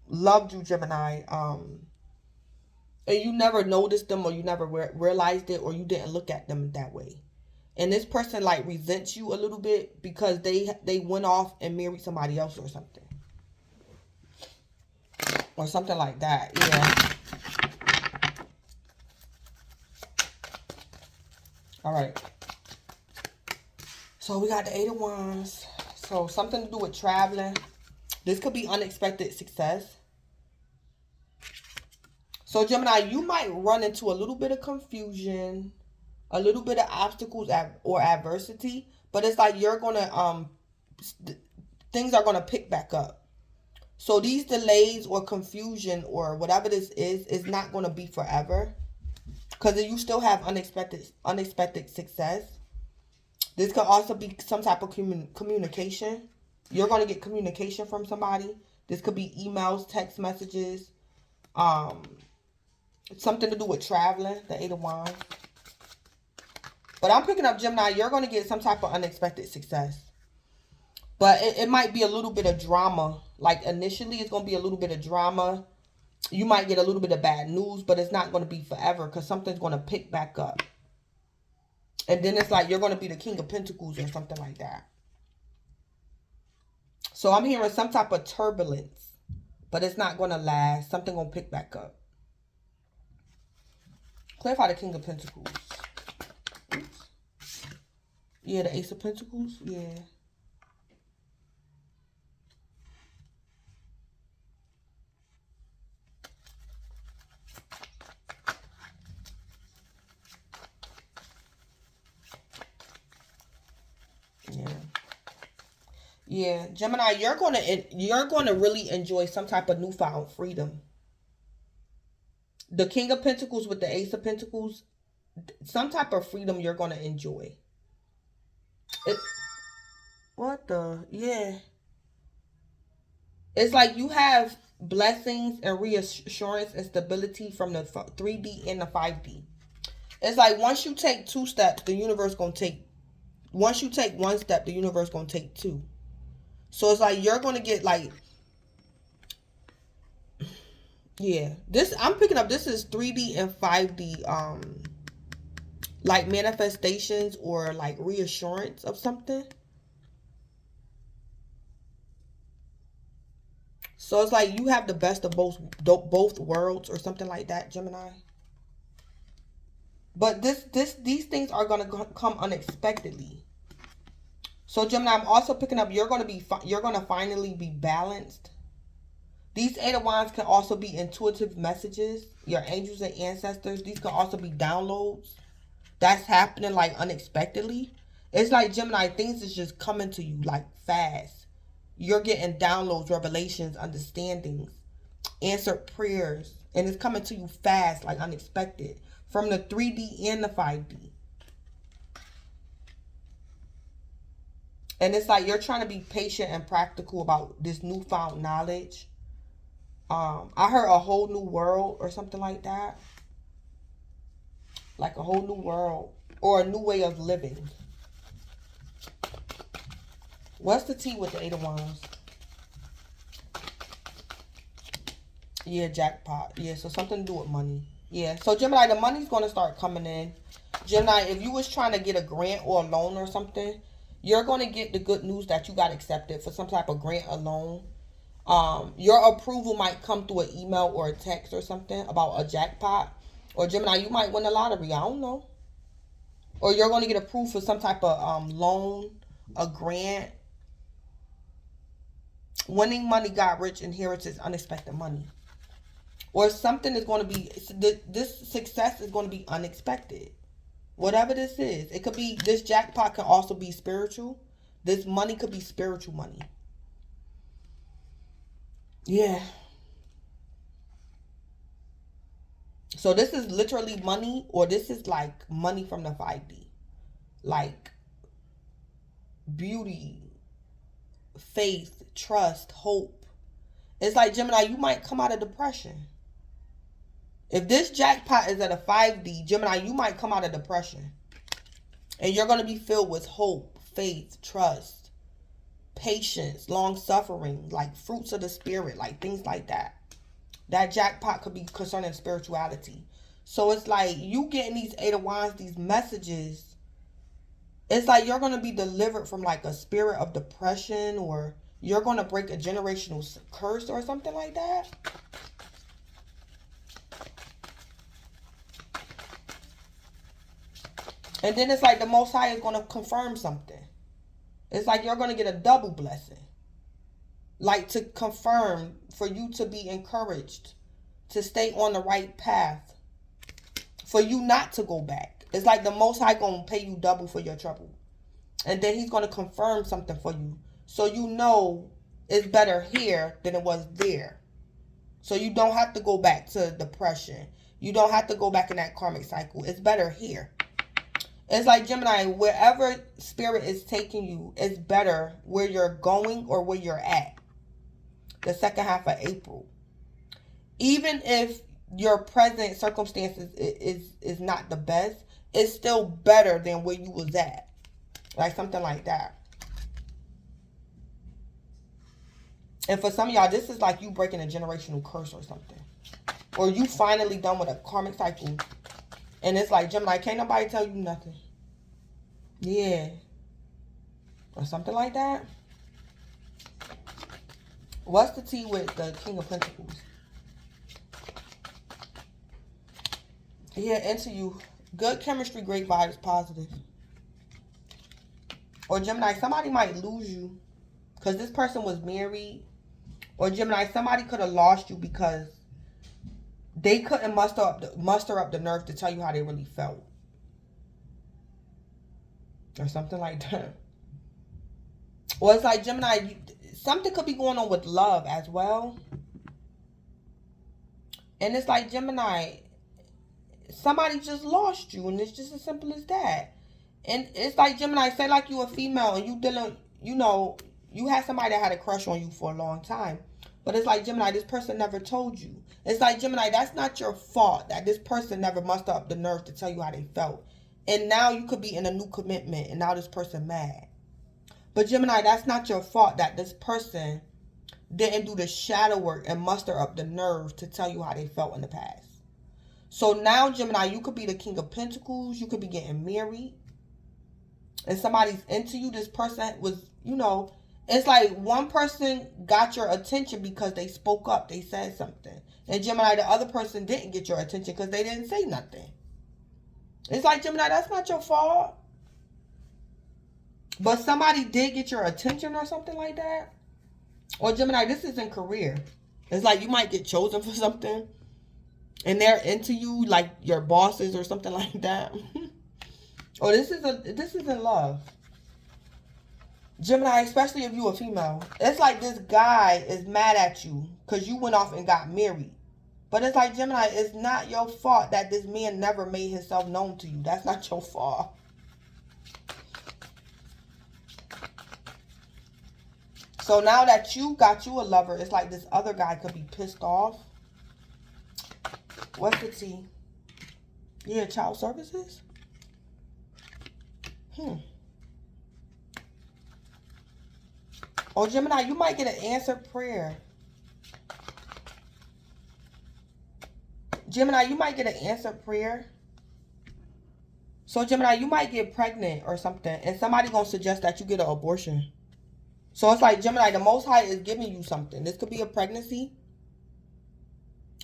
loved you, Gemini. And you never noticed them, or you never realized it, or you didn't look at them that way. And this person like resents you a little bit because they went off and married somebody else or something. Or something like that, yeah. All right. So we got the 8 of Wands. So something to do with traveling. This could be unexpected success. So Gemini, you might run into a little bit of confusion, a little bit of obstacles or adversity, but it's like you're going to, things are going to pick back up. So these delays or confusion or whatever this is not going to be forever because you still have unexpected success. This could also be some type of communication. You're going to get communication from somebody. This could be emails, text messages, something to do with traveling, the 8 of Wands. But I'm picking up, Gemini, you're going to get some type of unexpected success. But it might be a little bit of drama. Like initially, it's going to be a little bit of drama. You might get a little bit of bad news, but it's not going to be forever because something's going to pick back up. And then it's like you're going to be the King of Pentacles or something like that. So I'm hearing some type of turbulence, but it's not going to last. Something going to pick back up. Clarify the King of Pentacles. Oops. Yeah, the Ace of Pentacles. Yeah. Yeah, Gemini, you're gonna really enjoy some type of newfound freedom. The King of Pentacles with the Ace of Pentacles, some type of freedom you're gonna enjoy. Yeah. It's like you have blessings and reassurance and stability from the 3D and the 5D. It's like once you take 2 steps, the universe gonna take. Once you take 1 step, the universe gonna take 2. So it's like you're gonna get like, yeah. This I'm picking up. This is 3D and 5D, like manifestations or like reassurance of something. So it's like you have the best of both worlds or something like that, Gemini. But these things are going to come unexpectedly. So Gemini, I'm also picking up you're going to finally be balanced. These Eight of Wands can also be intuitive messages. Your angels and ancestors. These can also be downloads. That's happening like unexpectedly. It's like Gemini, things is just coming to you like fast. You're getting downloads, revelations, understandings, answered prayers. And it's coming to you fast, like unexpected. From the 3D and the 5D. And it's like you're trying to be patient and practical about this newfound knowledge. I heard a whole new world or something like that. Like a whole new world or a new way of living. What's the tea with the Eight of Wands? Yeah, jackpot. Yeah, so something to do with money. Yeah, so Gemini, the money's going to start coming in. Gemini, if you was trying to get a grant or a loan or something, you're going to get the good news that you got accepted for some type of grant or loan. Your approval might come through an email or a text or something about a jackpot. Or Gemini, you might win the lottery. I don't know. Or you're going to get approved for some type of loan, a grant. Winning money, got rich, inheritance, unexpected money. Or something is going to be, this success is going to be unexpected. Whatever this is. It could be, this jackpot can also be spiritual. This money could be spiritual money. Yeah. So this is literally money, or this is like money from the 5D. Like beauty, faith, trust, hope. It's like, Gemini, you might come out of depression. If this jackpot is at a 5D, Gemini, you might come out of depression. And you're going to be filled with hope, faith, trust, patience, long suffering, like fruits of the spirit, like things like that. That jackpot could be concerning spirituality. So it's like you getting these Eight of Wands, these messages. It's like you're going to be delivered from like a spirit of depression, or you're going to break a generational curse or something like that. And then it's like the Most High is going to confirm something. It's like you're going to get a double blessing. Like to confirm, for you to be encouraged, to stay on the right path, for you not to go back. It's like the Most High going to pay you double for your trouble. And then he's going to confirm something for you. So you know it's better here than it was there. So you don't have to go back to depression. You don't have to go back in that karmic cycle. It's better here. It's like, Gemini, wherever spirit is taking you, it's better where you're going or where you're at. The second half of April. Even if your present circumstances is not the best, it's still better than where you was at. Like something like that. And for some of y'all, this is like you breaking a generational curse or something. Or you finally done with a karmic cycle. And it's like, Gemini, can't nobody tell you nothing. Yeah. Or something like that. What's the tea with the King of Pentacles? Yeah, into you. Good chemistry, great vibes, positive. Or Gemini, somebody might lose you because this person was married. Or Gemini, somebody could have lost you because they couldn't muster up the nerve to tell you how they really felt. Or something like that. Or it's like, Gemini, something could be going on with love as well. And it's like, Gemini, somebody just lost you, and it's just as simple as that. And it's like, Gemini, say like you a female and you dealing, you know, you had somebody that had a crush on you for a long time. But it's like, Gemini, this person never told you. It's like, Gemini, that's not your fault that this person never mustered up the nerve to tell you how they felt. And now you could be in a new commitment and now this person mad. But Gemini, that's not your fault that this person didn't do the shadow work and muster up the nerve to tell you how they felt in the past. So now, Gemini, you could be the King of Pentacles. You could be getting married. And somebody's into you. This person was, you know, It's like one person got your attention because they spoke up, they said something. And Gemini, the other person didn't get your attention because they didn't say nothing. It's like, Gemini, that's not your fault. But somebody did get your attention or something like that. Or Gemini, this isn't career. It's like you might get chosen for something and they're into you, like your bosses or something like that. Or this is in love. Gemini, especially if you're a female. It's like this guy is mad at you because you went off and got married. But it's like, Gemini, it's not your fault that this man never made himself known to you. That's not your fault. So now that you got you a lover, it's like this other guy could be pissed off. What's the tea? Yeah, child services? Oh, Gemini, you might get an answered prayer. Gemini, you might get an answered prayer. So, Gemini, you might get pregnant or something. And somebody going to suggest that you get an abortion. So, it's like, Gemini, the Most High is giving you something. This could be a pregnancy.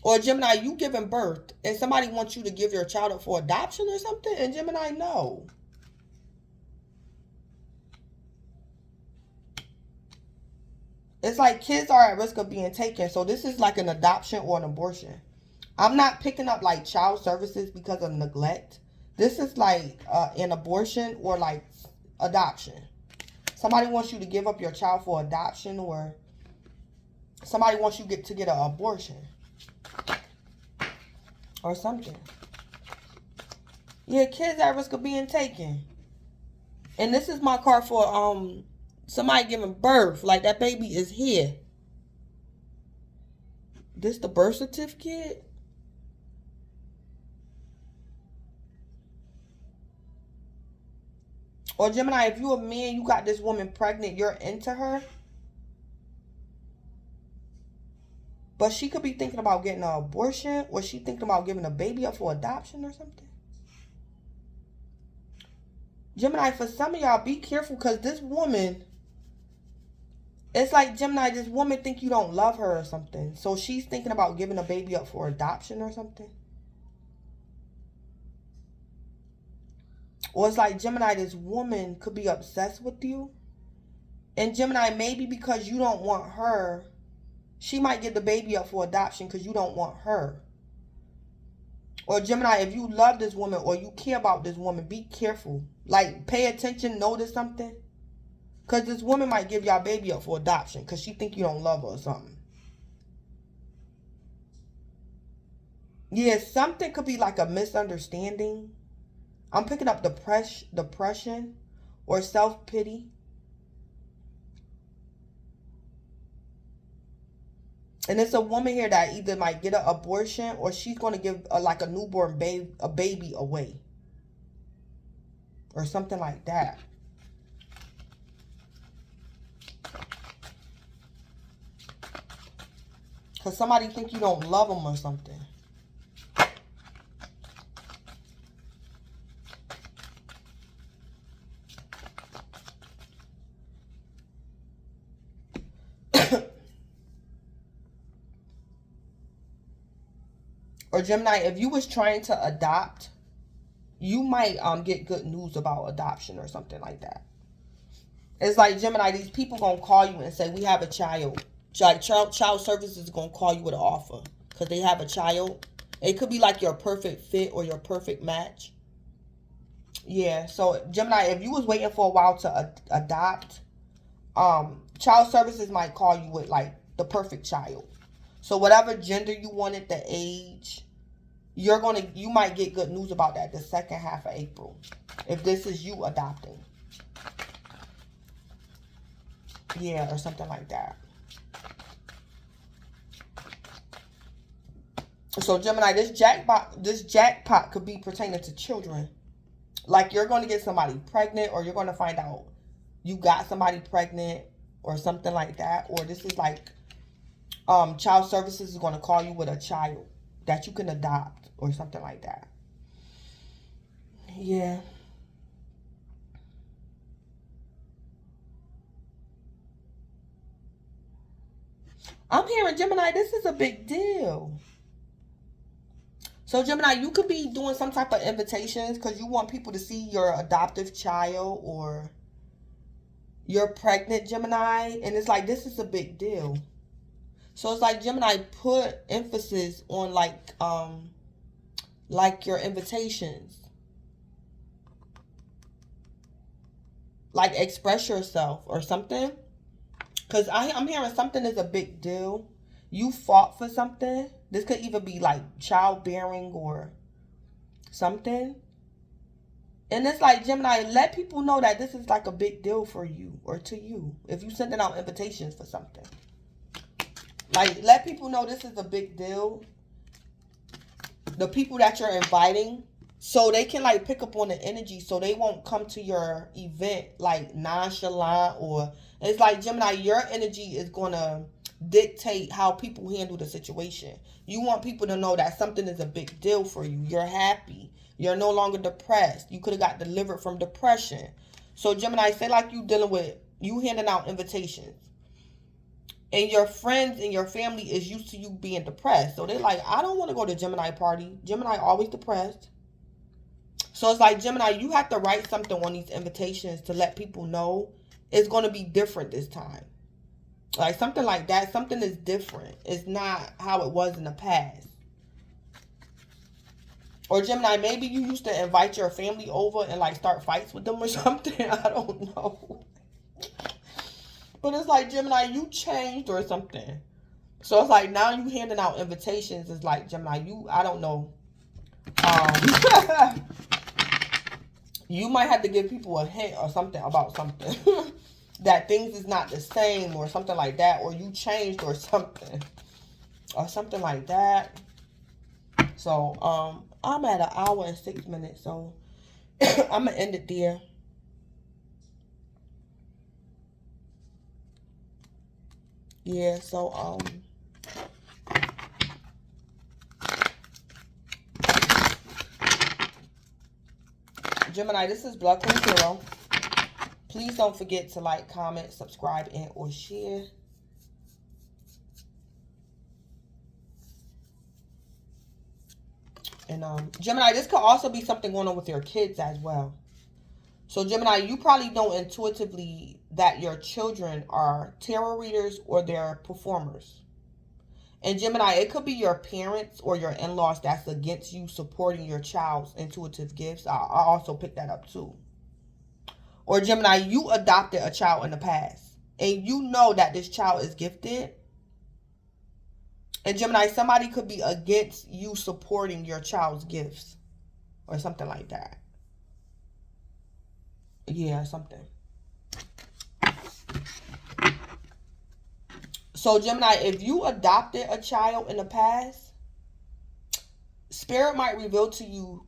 Or, Gemini, you giving birth. And somebody wants you to give your child up for adoption or something. And, Gemini, no. It's like kids are at risk of being taken. So, this is like an adoption or an abortion. I'm not picking up like child services because of neglect. This is like an abortion or like adoption. Somebody wants you to give up your child for adoption, or somebody wants you to get an abortion or something. Yeah, kids at risk of being taken. And this is my card for somebody giving birth. Like that baby is here. This the birth certificate? Or Gemini, if you're a man, you got this woman pregnant, you're into her. But she could be thinking about getting an abortion, or she thinking about giving a baby up for adoption or something. Gemini, for some of y'all, be careful because this woman, it's like, Gemini, this woman think you don't love her or something. So she's thinking about giving a baby up for adoption or something. Or it's like, Gemini, this woman could be obsessed with you. And Gemini, maybe because you don't want her, she might get the baby up for adoption because you don't want her. Or Gemini, if you love this woman or you care about this woman, be careful. Like, pay attention, notice something. Because this woman might give y'all baby up for adoption because she think you don't love her or something. Yeah, something could be like a misunderstanding. I'm picking up depression or self-pity. And it's a woman here that either might get an abortion or she's going to give like a newborn baby away. Or something like that. Because somebody think you don't love them or something. Or Gemini, if you was trying to adopt, you might get good news about adoption or something like that. It's like, Gemini, these people gonna call you and say, we have a child. Like child services is gonna call you with an offer because they have a child. It could be like your perfect fit or your perfect match. Yeah, so Gemini, if you was waiting for a while to adopt, child services might call you with like the perfect child. So whatever gender you wanted, the age, you might get good news about that the second half of April. If this is you adopting. Yeah, or something like that. So Gemini, this jackpot could be pertaining to children. Like you're going to get somebody pregnant, or you're going to find out you got somebody pregnant or something like that. Or this is like child services is going to call you with a child that you can adopt or something like that. Yeah. I'm hearing, Gemini, this is a big deal. So, Gemini, you could be doing some type of invitations because you want people to see your adoptive child, or you're pregnant, Gemini. And it's like, this is a big deal. So, it's like, Gemini, put emphasis on, like your invitations. Like, express yourself or something. Because I'm hearing something is a big deal. You fought for something. This could even be like childbearing or something. And it's like, Gemini, let people know that this is like a big deal for you or to you. If you're sending out invitations for something. Like, let people know this is a big deal. The people that you're inviting, so they can like pick up on the energy, so they won't come to your event like nonchalant. Or it's like, Gemini, your energy is gonna dictate how people handle the situation. You want people to know that something is a big deal for you. You're happy. You're no longer depressed. You could have got delivered from depression. So, Gemini, say like you handing out invitations. And your friends and your family is used to you being depressed. So they're like, I don't want to go to Gemini party. Gemini always depressed. So it's like, Gemini, you have to write something on these invitations to let people know it's going to be different this time. Like something like that. Something is different. It's not how it was in the past. Or, Gemini, maybe you used to invite your family over and like start fights with them or something. I don't know. But it's like, Gemini, you changed or something. So it's like, now you handing out invitations. It's like, Gemini, I don't know. You might have to give people a hint or something about something. That things is not the same or something like that. Or you changed or something. Or something like that. So, I'm at 1 hour and 6 minutes. So, I'm going to end it there. Yeah, so, Gemini, this is Blood Queen Tarot. Please don't forget to like, comment, subscribe, and or share. And Gemini, this could also be something going on with your kids as well. So, Gemini, you probably know intuitively that your children are tarot readers or they're performers. And, Gemini, it could be your parents or your in-laws that's against you supporting your child's intuitive gifts. I also picked that up too. Or, Gemini, you adopted a child in the past and you know that this child is gifted. And, Gemini, somebody could be against you supporting your child's gifts or something like that. Yeah, something. So, Gemini, if you adopted a child in the past, Spirit might reveal to you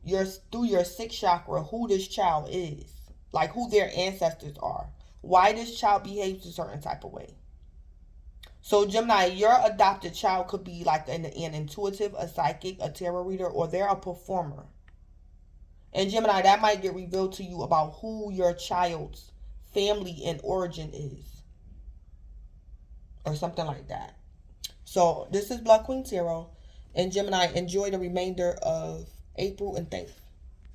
through your 6th chakra who this child is. Like who their ancestors are. Why this child behaves a certain type of way. So, Gemini, your adopted child could be like an intuitive, a psychic, a tarot reader, or they're a performer. And, Gemini, that might get revealed to you about who your child's family and origin is. Or something like that. So, this is Blood Queen Tarot. And, Gemini, enjoy the remainder of April and thanks.